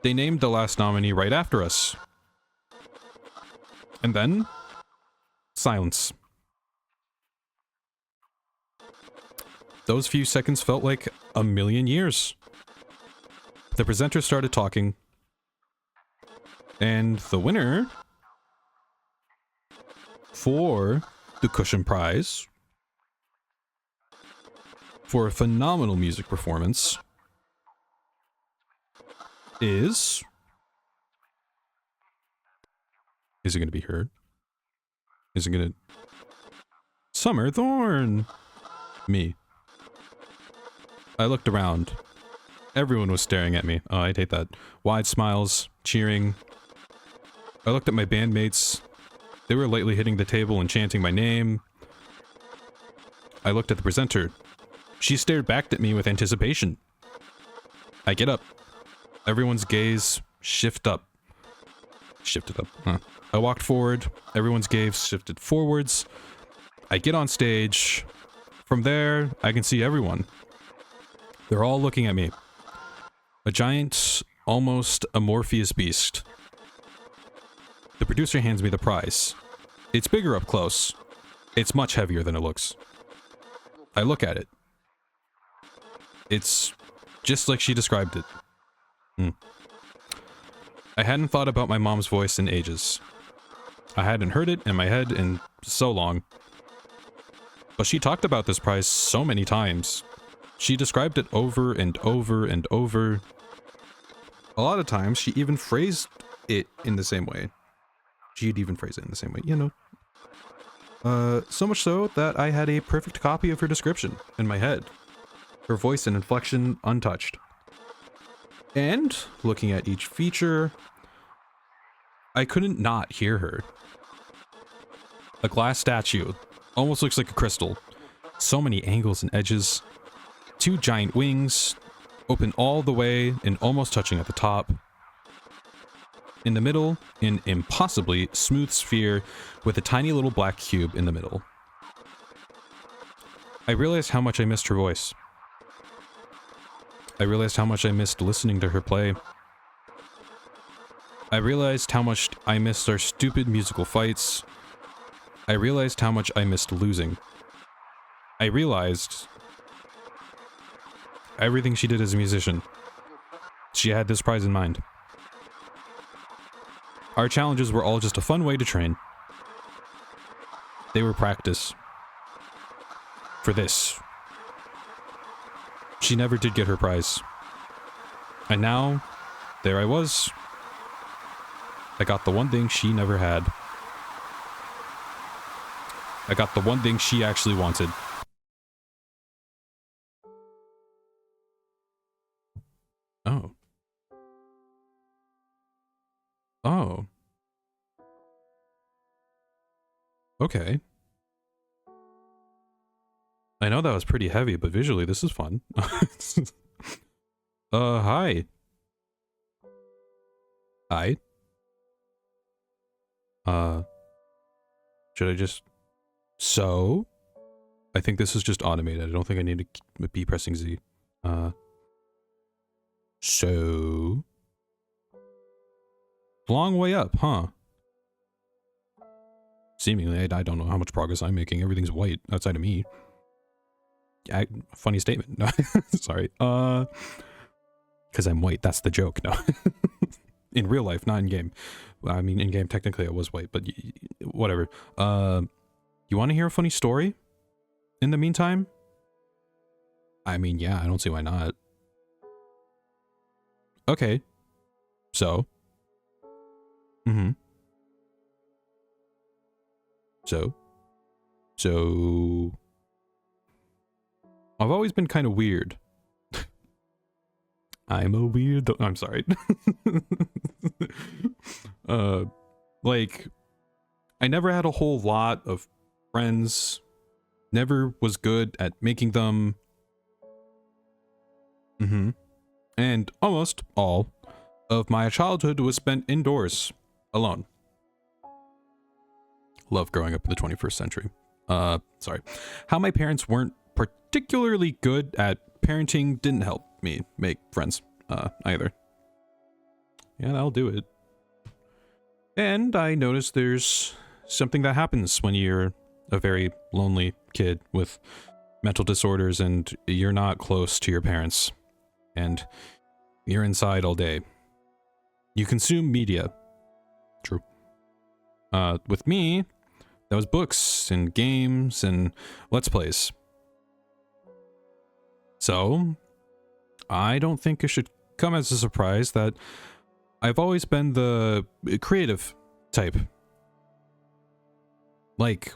A: They named the last nominee right after us. And then... silence. Those few seconds felt like a million years. The presenter started talking. And the winner for the Cushion Prize for a phenomenal music performance is it going to be heard? Is it going to... Summer Thorn! Me. I looked around. Everyone was staring at me. Oh, I'd hate that. Wide smiles, cheering. I looked at my bandmates. They were lightly hitting the table and chanting my name. I looked at the presenter. She stared back at me with anticipation. I get up. Everyone's gaze shifted up. Huh. I walked forward. Everyone's gaze shifted forwards. I get on stage. From there, I can see everyone. They're all looking at me. A giant, almost amorphous beast. The producer hands me the prize. It's bigger up close. It's much heavier than it looks. I look at it. It's just like she described it. I hadn't thought about my mom's voice in ages. I hadn't heard it in my head in so long. But she talked about this prize so many times. She described it over and over and over. A lot of times, she even phrased it in the same way. She'd even phrase it in the same way, you know. So much so that I had a perfect copy of her description in my head. Her voice and inflection untouched. And, looking at each feature, I couldn't not hear her. A glass statue. Almost looks like a crystal. So many angles and edges. 2 giant wings. Open all the way and almost touching at the top. In the middle, an impossibly smooth sphere with a tiny little black cube in the middle. I realized how much I missed her voice. I realized how much I missed listening to her play. I realized how much I missed our stupid musical fights. I realized how much I missed losing. I realized everything she did as a musician. She had this prize in mind. Our challenges were all just a fun way to train. They were practice. For this. She never did get her prize. And now, there I was. I got the one thing she never had. I got the one thing she actually wanted. Oh. Oh. Okay. I know that was pretty heavy, but visually this is fun. Hi. Hi. Should I just... So? I think this is just automated. I don't think I need to be pressing Z. So? Long way up, huh? Seemingly, I don't know how much progress I'm making. Everything's white outside of me. Funny statement. No, sorry. Because I'm white. That's the joke. No. In real life, not in game. I mean, in game, technically I was white, but whatever. You want to hear a funny story? In the meantime? I mean, yeah, I don't see why not. Okay. So? So... I've always been kind of weird. I'm a weirdo. I'm sorry. Like, I never had a whole lot of friends. Never was good at making them. And almost all of my childhood was spent indoors, alone. Love growing up in the 21st century. Sorry. How my parents weren't particularly good at parenting didn't help me make friends, either. Yeah, that'll do it. And I noticed there's something that happens when you're a very lonely kid with mental disorders and you're not close to your parents. And you're inside all day. You consume media. True. With me, that was books and games and Let's Plays. So, I don't think it should come as a surprise that I've always been the creative type. Like,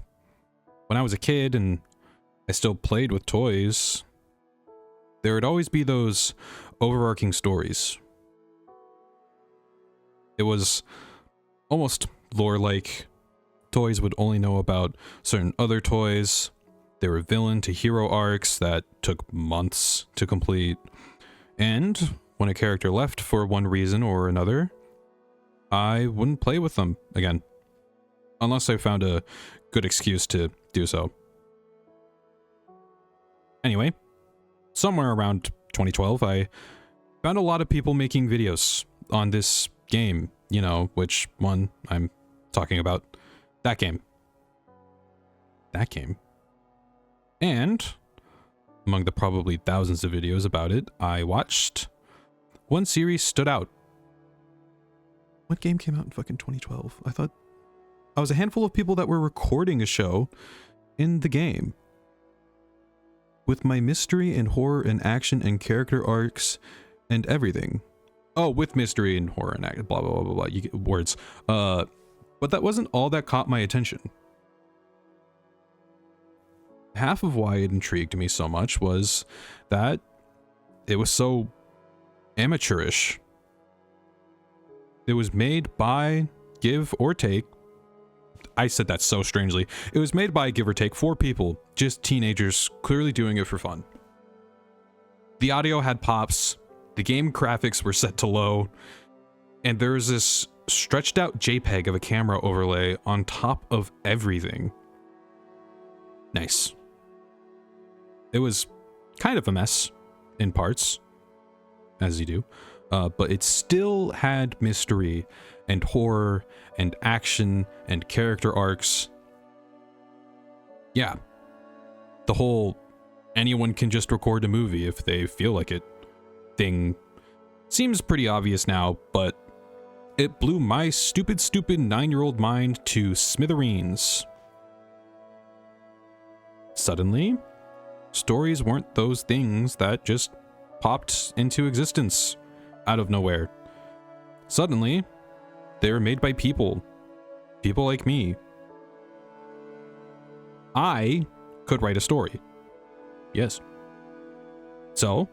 A: when I was a kid and I still played with toys, there would always be those overarching stories. It was almost lore-like. Toys would only know about certain other toys. There were villain to hero arcs that took months to complete. And when a character left for one reason or another, I wouldn't play with them again. Unless I found a good excuse to do so. Anyway, somewhere around 2012, I found a lot of people making videos on this game. You know, which one I'm talking about. That game. That game. And among the probably thousands of videos about it I watched, one series stood out. What game came out in fucking 2012? I thought I was a handful of people that were recording a show in the game. With my mystery and horror and action and character arcs and everything. Oh, with mystery and horror and blah, blah, blah, blah, blah. You get words. But that wasn't all that caught my attention. Half of why it intrigued me so much was that it was so amateurish. It was made by, give or take, I said that so strangely. It was made by, give or take, 4 people, just teenagers clearly doing it for fun. The audio had pops. The game graphics were set to low, and there's this stretched out JPEG of a camera overlay on top of everything. Nice. It was kind of a mess in parts, as you do, but it still had mystery and horror and action and character arcs. Yeah. The whole anyone can just record a movie if they feel like it thing seems pretty obvious now, but it blew my stupid 9-year-old mind to smithereens. Suddenly, stories weren't those things that just popped into existence out of nowhere. Suddenly, they were made by people like me. I could write a story. Yes. So,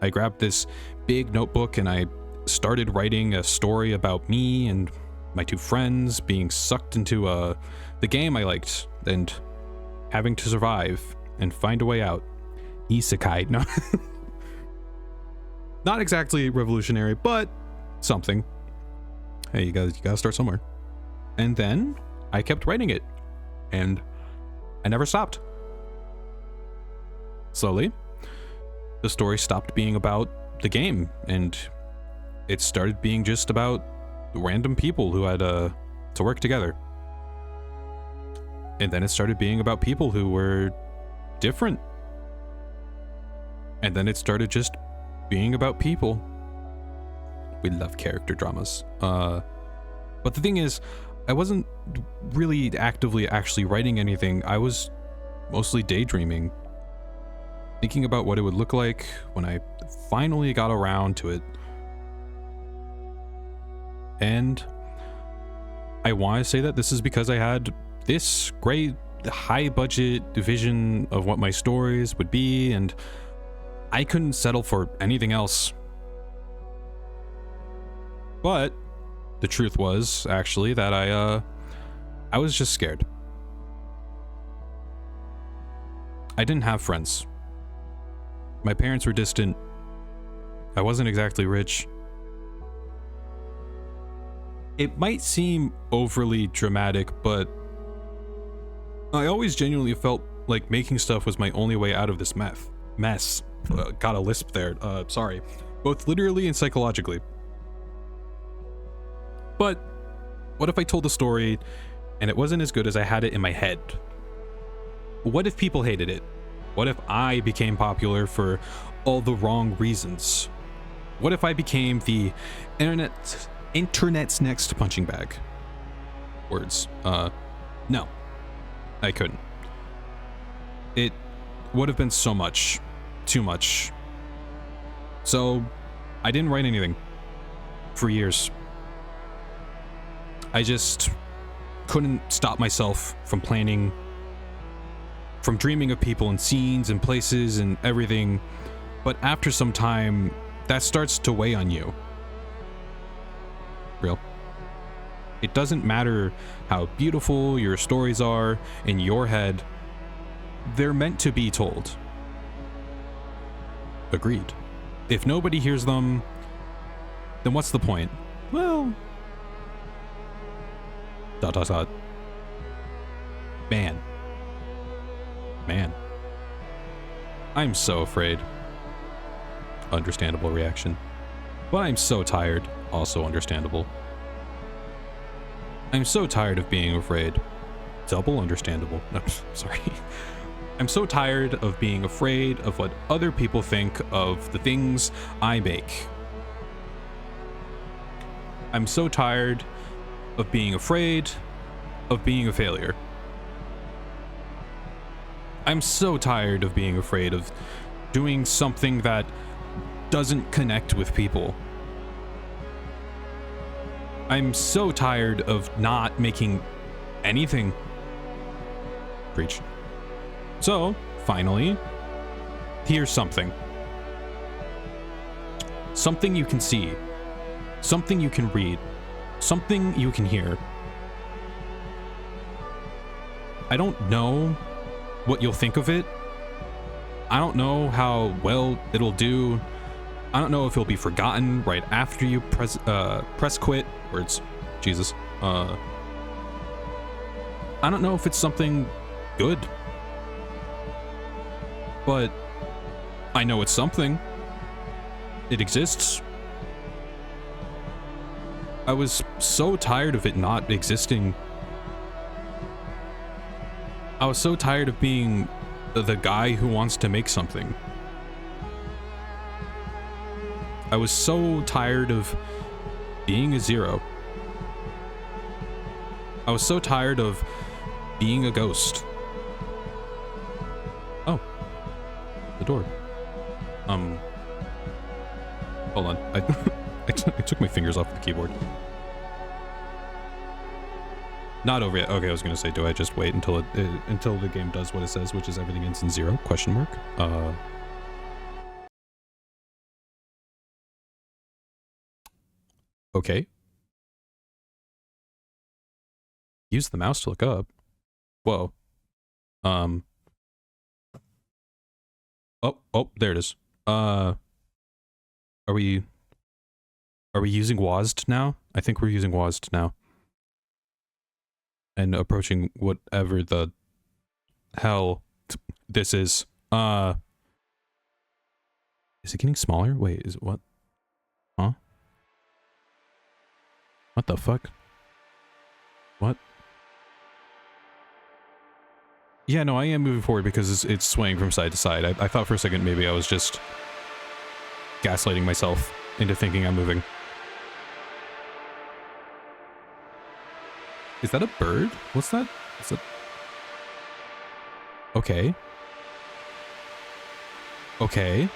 A: I grabbed this big notebook and I started writing a story about me and my 2 friends being sucked into the game I liked and having to survive and find a way out. Isekai. No. Not exactly revolutionary, but something. Hey, you gotta start somewhere. And then I kept writing it and I never stopped. Slowly, the story stopped being about the game, and it started being just about random people who had to work together. And then it started being about people who were different. And then it started just being about people. We love character dramas. But the thing is, I wasn't really actively actually writing anything. I was mostly daydreaming. Thinking about what it would look like when I finally got around to it. And I want to say that this is because I had this great high budget vision of what my stories would be, and I couldn't settle for anything else. But the truth was actually that I was just scared. I didn't have friends. My parents were distant. I wasn't exactly rich. It might seem overly dramatic, but I always genuinely felt like making stuff was my only way out of this mess. Got a lisp there. Sorry. Both literally and psychologically. But what if I told the story and it wasn't as good as I had it in my head? What if people hated it? What if I became popular for all the wrong reasons? What if I became the internet's next punching bag? Words. No. I couldn't. It would have been so much too much. So I didn't write anything for years. I just couldn't stop myself from planning, from dreaming of people and scenes and places and everything. But after some time, that starts to weigh on you. Real. It doesn't matter how beautiful your stories are in your head. They're meant to be told. Agreed. If nobody hears them, then what's the point? Well... ... Man. I'm so afraid. Understandable reaction. But I'm so tired. Also understandable. I'm so tired of being afraid. Double understandable. No, sorry. I'm so tired of being afraid of what other people think of the things I make. I'm so tired of being afraid of being a failure. I'm so tired of being afraid of doing something that doesn't connect with people. I'm so tired of not making anything. Preach. So, finally, here's something. Something you can see. Something you can read. Something you can hear. I don't know what you'll think of it. I don't know how well it'll do. I don't know if it'll be forgotten right after you press quit. Words. Jesus. I don't know if it's something good. But I know it's something. It exists. I was so tired of it not existing. I was so tired of being the guy who wants to make something. I was so tired of being a zero. I was so tired of being a ghost. Oh. The door. Hold on. I took my fingers off the keyboard. Not over yet. Okay, I was gonna say, do I just wait until until the game does what it says, which is everything ends in 0? Question mark. Okay. Use the mouse to look up. Whoa. Oh, there it is. Are we using WASD now? I think we're using WASD now. And approaching whatever the hell this is. Is it getting smaller? Wait, is it what? Huh? What the fuck? What? Yeah, no, I am moving forward because it's swaying from side to side. I thought for a second maybe I was just gaslighting myself into thinking I'm moving. Is that a bird? What's that? Is that... Okay. Okay.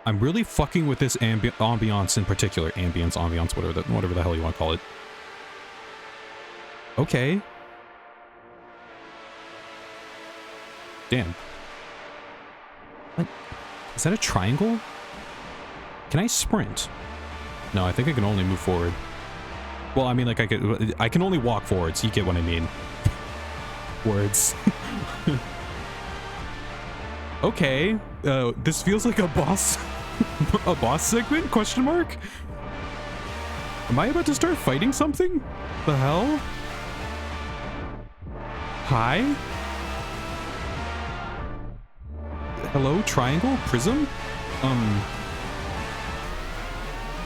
A: I'm really fucking with this ambiance in particular. Ambience, whatever the hell you want to call it. Okay. Damn. What? Is that a triangle? Can I sprint? No, I think I can only move forward. Well, I mean, like, I can only walk forwards. You get what I mean. Words. Okay. This feels like a boss... a boss segment? Question mark? Am I about to start fighting something? The hell? Hi? Hello, triangle? Prism?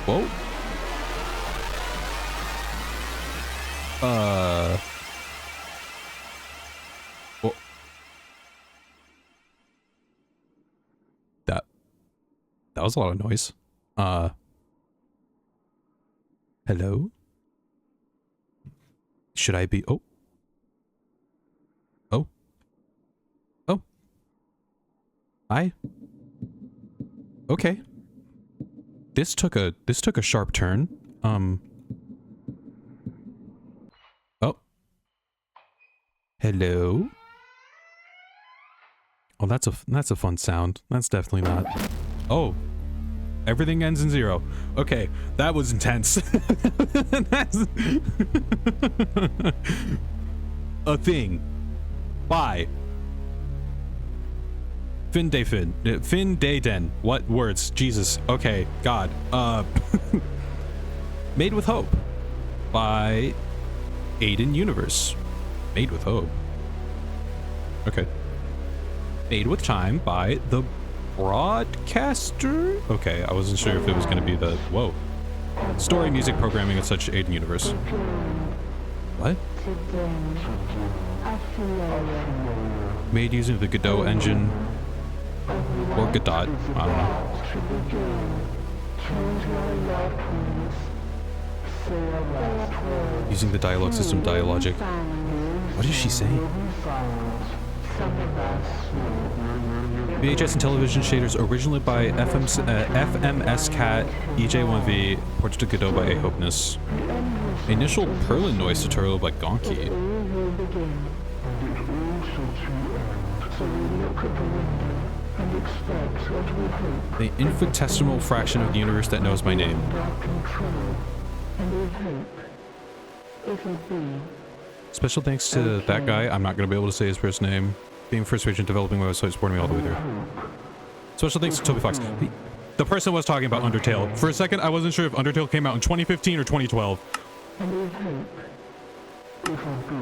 A: Whoa. Well, that was a lot of noise. Hello? Should I be... Oh. Oh. Oh. Okay. This took a sharp turn. Oh. Hello? Oh, that's a fun sound. That's definitely not. Oh. Everything ends in 0. Okay, that was intense. That's a thing. Bye. Fin de fin. Fin de den. What words? Jesus. Okay, God. Made with Hope by Aiden Universe. Made with Hope. Okay. Made with Time by the Broadcaster? Okay, I wasn't sure if it was going to be the... Whoa. Story, music, programming, and such. Aiden Universe. What? Made using the Godot engine. Or Godot. I don't know. Using the dialogue system Dialogic. What is she saying? VHS and television shaders originally by FMS Cat EJ1V, ported to Godot by Ahopness. Initial Perlin noise tutorial by Gonki. The infinitesimal fraction of the universe that knows my name. Special thanks to that guy. I'm not going to be able to say his first name. Being first agent developing my website, supporting me all the way through. Special thanks to Toby Fox. The person was talking about Undertale. For a second, I wasn't sure if Undertale came out in 2015 or 2012.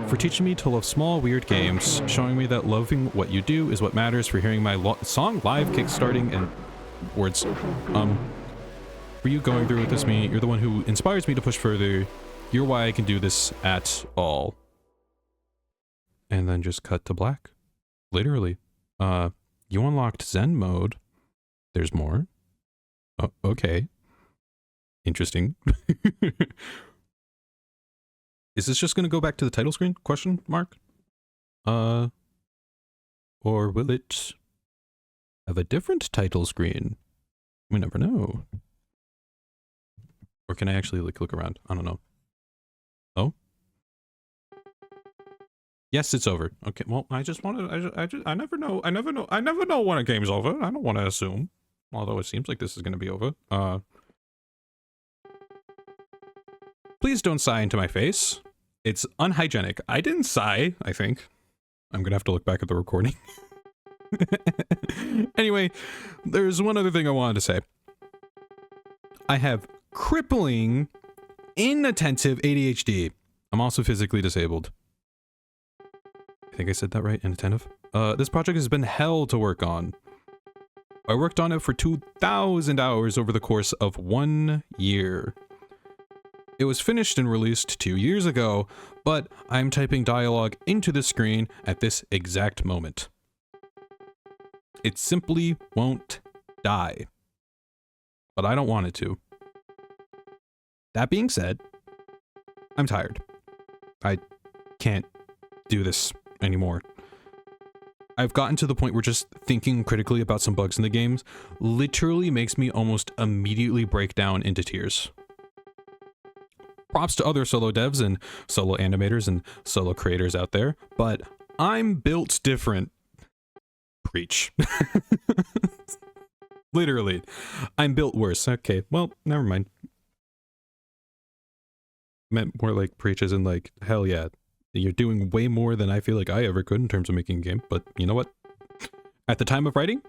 A: For teaching me to love small, weird games, showing me that loving what you do is what matters, for hearing my song live kickstarting and words. For you going through with this me, you're the one who inspires me to push further. You're why I can do this at all. And then just cut to black. Literally. You unlocked Zen mode. There's more. Oh, okay. Interesting. Is this just gonna go back to the title screen? Question mark? Or will it have a different title screen? We never know. Or can I actually like look around? I don't know. Oh? Yes, it's over. Okay, well, I just want to, I never know when a game's over. I don't want to assume. Although it seems like this is going to be over. Please don't sigh into my face. It's unhygienic. I didn't sigh, I think. I'm going to have to look back at the recording. Anyway, there's one other thing I wanted to say. I have crippling, inattentive ADHD. I'm also physically disabled. I think I said that right, inattentive. This project has been hell to work on. I worked on it for 2,000 hours over the course of 1 year. It was finished and released 2 years ago, but I'm typing dialogue into the screen at this exact moment. It simply won't die. But I don't want it to. That being said, I'm tired. I can't do this anymore. I've gotten to the point where just thinking critically about some bugs in the games literally makes me almost immediately break down into tears. Props to other solo devs and solo animators and solo creators out there, but I'm built different. Preach. Literally. I'm built worse. Okay, well, never mind. Meant more like preach as in like, hell yeah. You're doing way more than I feel like I ever could in terms of making a game, but you know what? At the time of writing,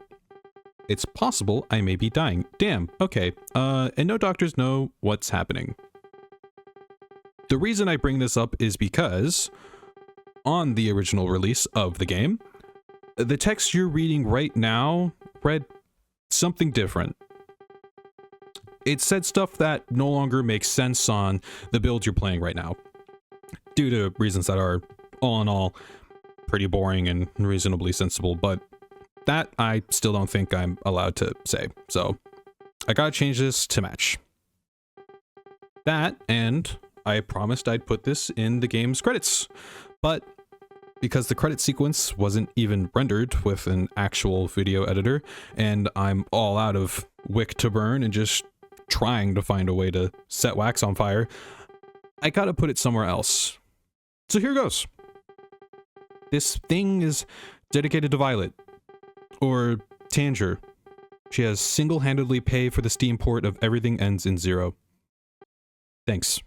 A: it's possible I may be dying. Damn, okay. And no doctors know what's happening. The reason I bring this up is because on the original release of the game, the text you're reading right now read something different. It said stuff that no longer makes sense on the build you're playing right now, due to reasons that are, all in all, pretty boring and reasonably sensible, but that I still don't think I'm allowed to say, so I gotta change this to match. That, and I promised I'd put this in the game's credits, but because the credit sequence wasn't even rendered with an actual video editor, and I'm all out of wick to burn and just trying to find a way to set wax on fire, I gotta put it somewhere else. So here goes. This thing is dedicated to Violet, or Tanger. She has single-handedly paid for the Steam port of Everything Ends in Zero. Thanks.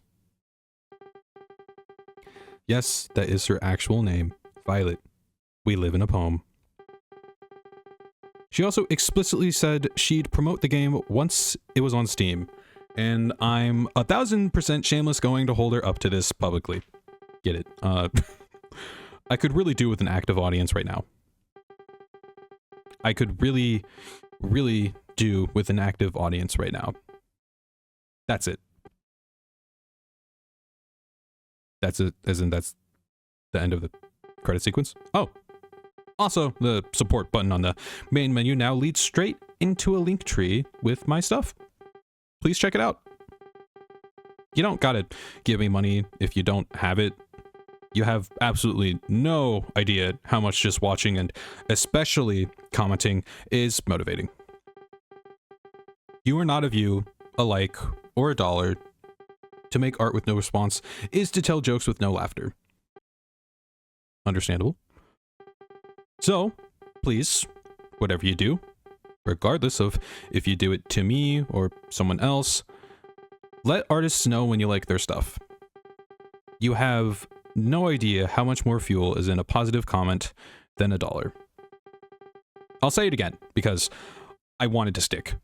A: Yes, that is her actual name, Violet. We live in a poem. She also explicitly said she'd promote the game once it was on Steam, and I'm 1000% shameless going to hold her up to this publicly. Get it? I could really do with an active audience right now. I could really do with an active audience right now. That's it. That's it, as in that's the end of the credit sequence. Oh, also the support button on the main menu now leads straight into a link tree with my stuff. Please check it out. You don't gotta give me money if you don't have it. You have absolutely no idea how much just watching and especially commenting is motivating. You are not a view, a like, or a dollar. To make art with no response is to tell jokes with no laughter. Understandable. So, please, whatever you do, regardless of if you do it to me or someone else, let artists know when you like their stuff. You have no idea how much more fuel is in a positive comment than a dollar. I'll say it again, because I want it to stick.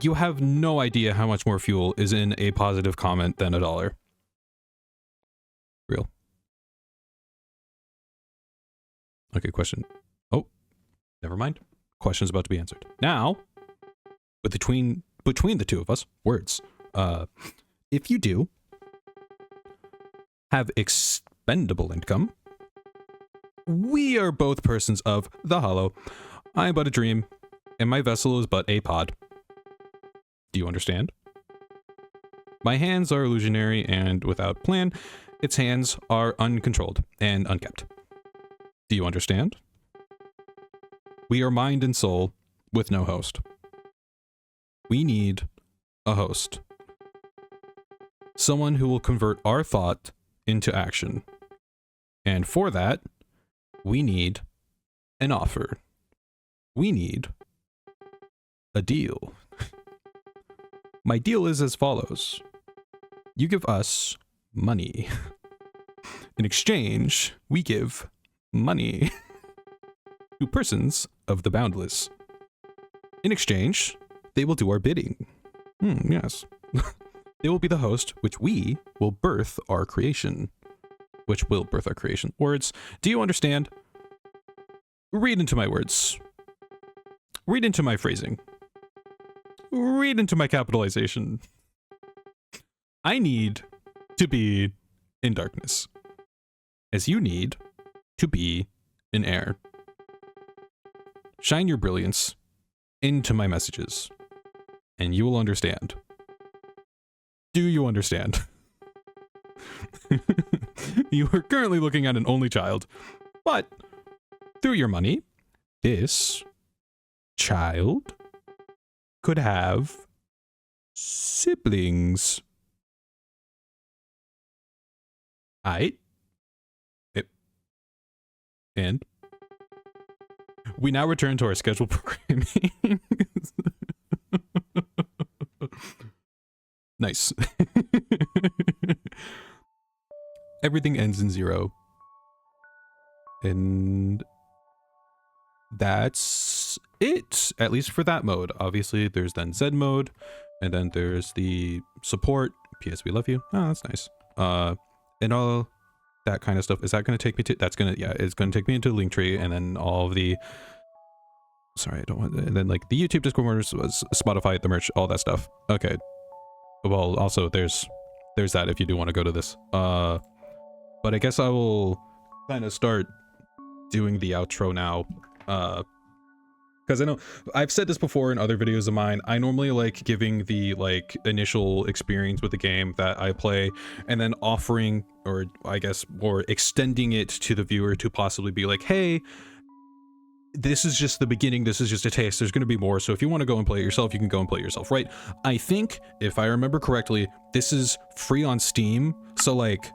A: You have no idea how much more fuel is in a positive comment than a dollar. Real. Okay, question. Oh, never mind. Question's about to be answered. Now, but between the two of us, words. If you do have expendable income, we are both persons of the hollow. I am but a dream, and my vessel is but a pod. Do you understand? My hands are illusionary and without plan. Its hands are uncontrolled and unkept. Do you understand? We are mind and soul with no host. We need a host. Someone who will convert our thought into action. And for that, we need an offer. We need a deal. My deal is as follows. You give us money. In exchange, we give money to persons of the boundless. In exchange, they will do our bidding. Yes. They will be the host, which we will birth our creation. Which will birth our creation. Words. Do you understand? Read into my words. Read into my phrasing. Read into my capitalization. I need to be in darkness, as you need to be in air. Shine your brilliance into my messages, and you will understand. Do you understand? You are currently looking at an only child, but through your money, this child could have siblings. And we now return to our scheduled programming. Nice. Everything ends in zero. And that's it, at least for that mode. Obviously, there's then Z mode, and then there's the support. PS, we love you. Oh, that's nice. And all that kind of stuff. Is that going to take me to? That's gonna, yeah, it's going to take me into the link tree, and then all of the. Sorry, I don't want. And then like the YouTube Discord orders, was Spotify, the merch, all that stuff. Okay. Well, also there's that if you do want to go to this. But I guess I will kind of start doing the outro now. Because I know I've said this before in other videos of mine. I normally like giving the like initial experience with the game that I play, and then offering, or I guess, or extending it to the viewer to possibly be like, hey, this is just the beginning, this is just a taste, there's going to be more, so if you want to go and play it yourself, you can go and play it yourself, right? I think, if I remember correctly, this is free on Steam, so like,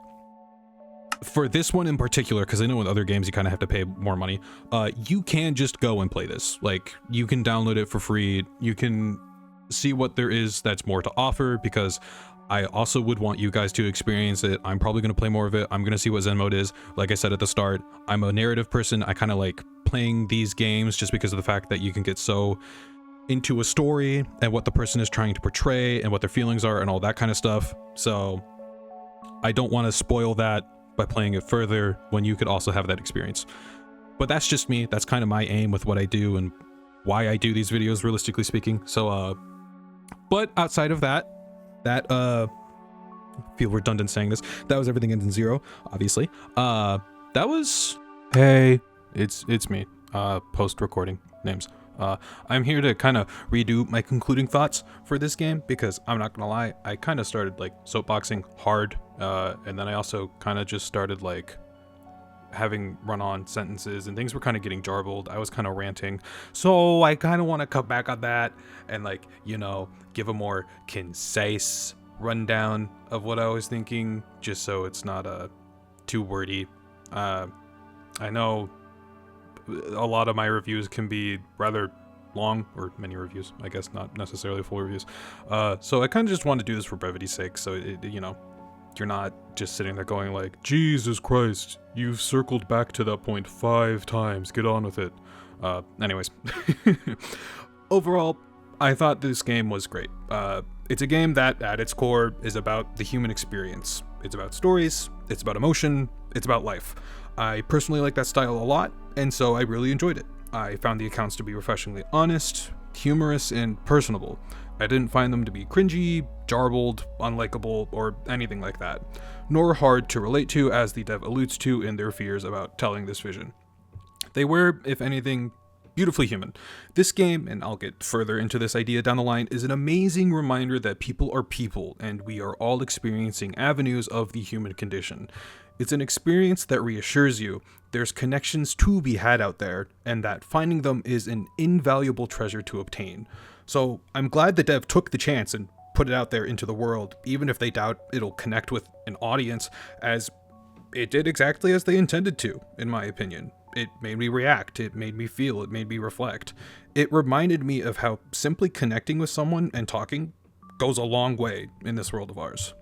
A: for this one in particular, because I know in other games you kind of have to pay more money, you can just go and play this. Like, you can download it for free, you can see what there is that's more to offer, because I also would want you guys to experience it. I'm probably going to play more of it. I'm going to see what Zen mode is. Like I said at the start, I'm a narrative person. I kind of like playing these games just because of the fact that you can get so into a story and what the person is trying to portray and what their feelings are and all that kind of stuff. So I don't want to spoil that by playing it further when you could also have that experience. But that's just me. That's kind of my aim with what I do and why I do these videos, realistically speaking. So, but outside of that, feel redundant saying this, that was everything ends in zero, obviously. That was, hey, it's me, post recording names. I'm here to kind of redo my concluding thoughts for this game, because I'm not gonna lie, I kind of started like soapboxing hard, and then I also kind of just started like having run-on sentences and things were kind of getting jarbled. I was kind of ranting, so I kind of want to cut back on that and, like, you know, give a more concise rundown of what I was thinking, just so it's not too wordy. I know a lot of my reviews can be rather long, or many reviews, I guess, not necessarily full reviews. So I kind of just wanted to do this for brevity's sake, so you know, you're not just sitting there going like, Jesus Christ, you've circled back to that point 5 times, get on with it. Anyways. Overall, I thought this game was great. It's a game that, at its core, is about the human experience. It's about stories, it's about emotion, it's about life. I personally like that style a lot, and so I really enjoyed it. I found the accounts to be refreshingly honest, humorous, and personable. I didn't find them to be cringy, jarbled, unlikable, or anything like that, nor hard to relate to, as the dev alludes to in their fears about telling this vision. They were, if anything, beautifully human. This game, and I'll get further into this idea down the line, is an amazing reminder that people are people, and we are all experiencing avenues of the human condition. It's an experience that reassures you there's connections to be had out there, and that finding them is an invaluable treasure to obtain. So I'm glad the dev took the chance and put it out there into the world, even if they doubt it'll connect with an audience, as it did exactly as they intended to, in my opinion. It made me react, it made me feel, it made me reflect. It reminded me of how simply connecting with someone and talking goes a long way in this world of ours.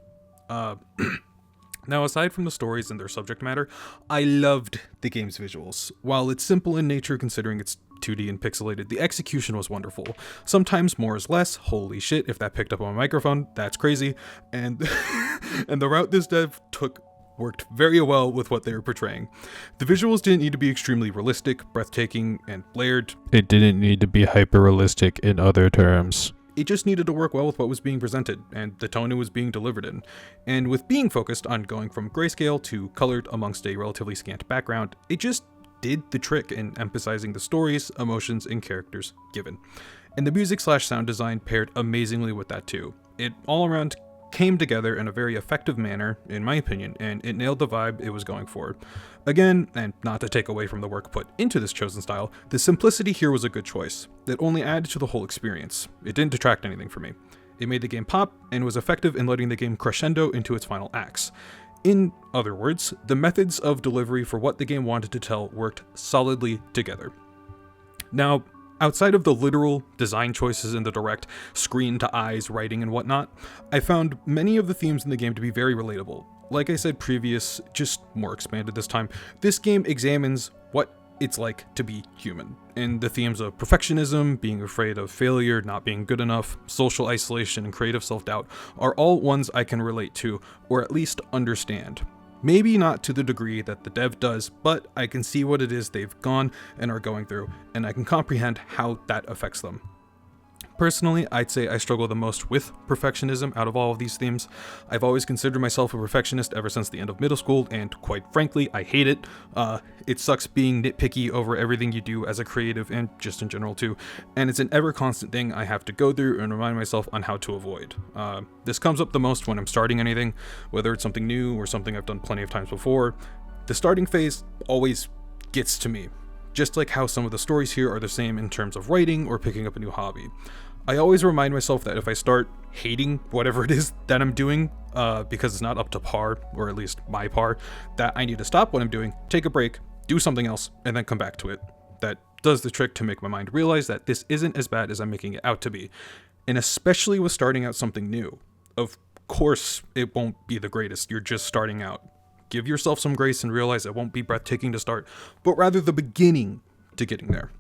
A: Now, aside from the stories and their subject matter, I loved the game's visuals. While it's simple in nature considering it's 2D and pixelated, the execution was wonderful. Sometimes more is less. Holy shit, if that picked up on my microphone, that's crazy. And and the route this dev took worked very well with what they were portraying. The visuals didn't need to be extremely realistic, breathtaking, and layered. It didn't need to be hyper-realistic in other terms. It just needed to work well with what was being presented, and the tone it was being delivered in. And with being focused on going from grayscale to colored amongst a relatively scant background, it just did the trick in emphasizing the stories, emotions, and characters given. And the music/sound design paired amazingly with that too. It all around came together in a very effective manner, in my opinion, and it nailed the vibe it was going for. Again, and not to take away from the work put into this chosen style, the simplicity here was a good choice. That only added to the whole experience. It didn't detract anything from me. It made the game pop, and was effective in letting the game crescendo into its final acts. In other words, the methods of delivery for what the game wanted to tell worked solidly together. Now, outside of the literal design choices in the direct screen-to-eyes writing and whatnot, I found many of the themes in the game to be very relatable. Like I said previous, just more expanded this time, this game examines what it's like to be human, and the themes of perfectionism, being afraid of failure, not being good enough, social isolation, and creative self-doubt are all ones I can relate to, or at least understand. Maybe not to the degree that the dev does, but I can see what it is they've gone and are going through, and I can comprehend how that affects them. Personally, I'd say I struggle the most with perfectionism out of all of these themes. I've always considered myself a perfectionist ever since the end of middle school, and quite frankly, I hate it. It sucks being nitpicky over everything you do as a creative and just in general too, and it's an ever constant thing I have to go through and remind myself on how to avoid. This comes up the most when I'm starting anything, whether it's something new or something I've done plenty of times before. The starting phase always gets to me, just like how some of the stories here are the same in terms of writing or picking up a new hobby. I always remind myself that if I start hating whatever it is that I'm doing, because it's not up to par, or at least my par, that I need to stop what I'm doing, take a break, do something else, and then come back to it. That does the trick to make my mind realize that this isn't as bad as I'm making it out to be. And especially with starting out something new. Of course, it won't be the greatest, you're just starting out. Give yourself some grace and realize it won't be breathtaking to start, but rather the beginning to getting there.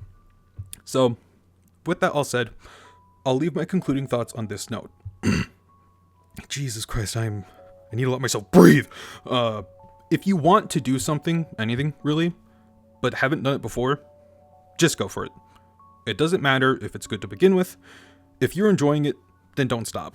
A: So, with that all said, I'll leave my concluding thoughts on this note. Jesus Christ, I need to let myself breathe. If you want to do something, anything really, but haven't done it before, just go for it. It doesn't matter if it's good to begin with. If you're enjoying it, then don't stop.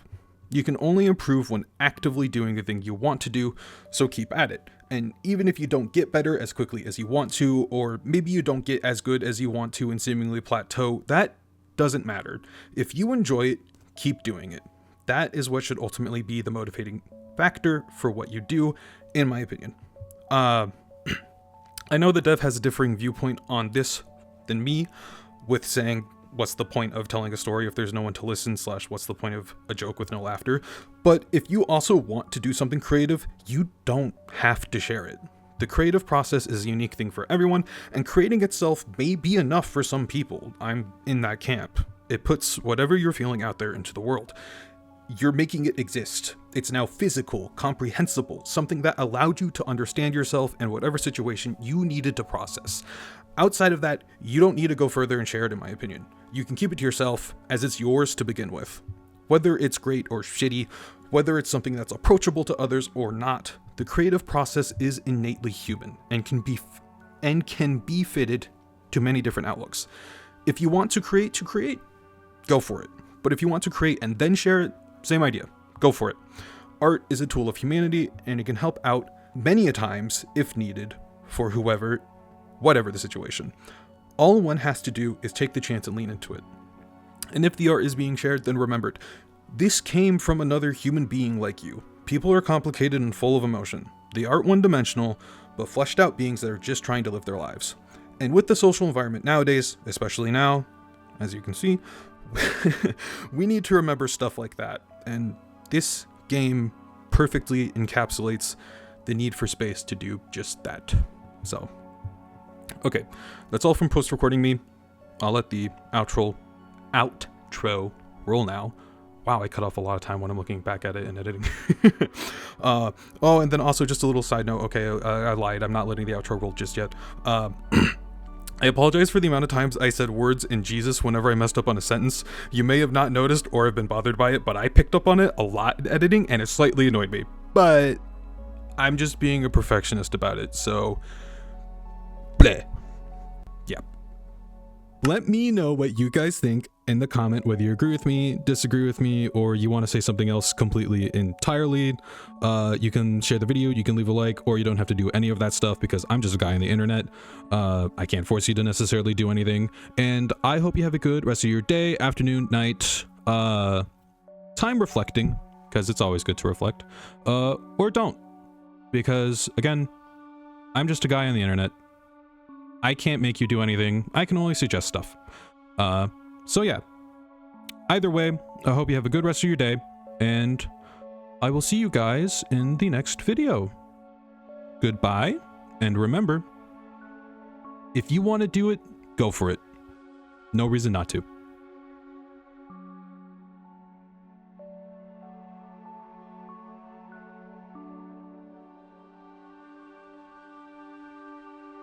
A: You can only improve when actively doing the thing you want to do, so keep at it. And even if you don't get better as quickly as you want to, or maybe you don't get as good as you want to and seemingly plateau, that doesn't matter. If you enjoy it, keep doing it. That is what should ultimately be the motivating factor for what you do, in my opinion. I know the dev has a differing viewpoint on this than me, with saying, what's the point of telling a story if there's no one to listen, / what's the point of a joke with no laughter? But if you also want to do something creative, you don't have to share it. The creative process is a unique thing for everyone, and creating itself may be enough for some people. I'm in that camp. It puts whatever you're feeling out there into the world. You're making it exist. It's now physical, comprehensible, something that allowed you to understand yourself in whatever situation you needed to process. Outside of that, you don't need to go further and share it, in my opinion. You can keep it to yourself, as it's yours to begin with. Whether it's great or shitty, whether it's something that's approachable to others or not, the creative process is innately human and can be fitted to many different outlooks. If you want to create, go for it. But if you want to create and then share it, same idea, go for it. Art is a tool of humanity, and it can help out many a times if needed for whatever the situation. All one has to do is take the chance and lean into it. And if the art is being shared, then remember it. This came from another human being like you. People are complicated and full of emotion. They aren't one-dimensional, but fleshed out beings that are just trying to live their lives. And with the social environment nowadays, especially now, as you can see, we need to remember stuff like that. And this game perfectly encapsulates the need for space to do just that. So, okay, that's all from post-recording me. I'll let the outro roll now. Wow, I cut off a lot of time when I'm looking back at it and editing. Oh, and then also just a little side note. Okay, I lied. I'm not letting the outro roll just yet. I apologize for the amount of times I said words in Jesus whenever I messed up on a sentence. You may have not noticed or have been bothered by it, but I picked up on it a lot in editing, and it slightly annoyed me. But I'm just being a perfectionist about it, so bleh. Yeah. Let me know what you guys think in the comment, whether you agree with me, disagree with me, or you want to say something else completely entirely. You can share the video, you can leave a like, or you don't have to do any of that stuff because I'm just a guy on the internet. I can't force you to necessarily do anything. And I hope you have a good rest of your day, afternoon, night, time reflecting, because it's always good to reflect, or don't. Because, again, I'm just a guy on the internet. I can't make you do anything. I can only suggest stuff. So yeah, either way, I hope you have a good rest of your day, and I will see you guys in the next video. Goodbye, and remember, if you want to do it, go for it. No reason not to.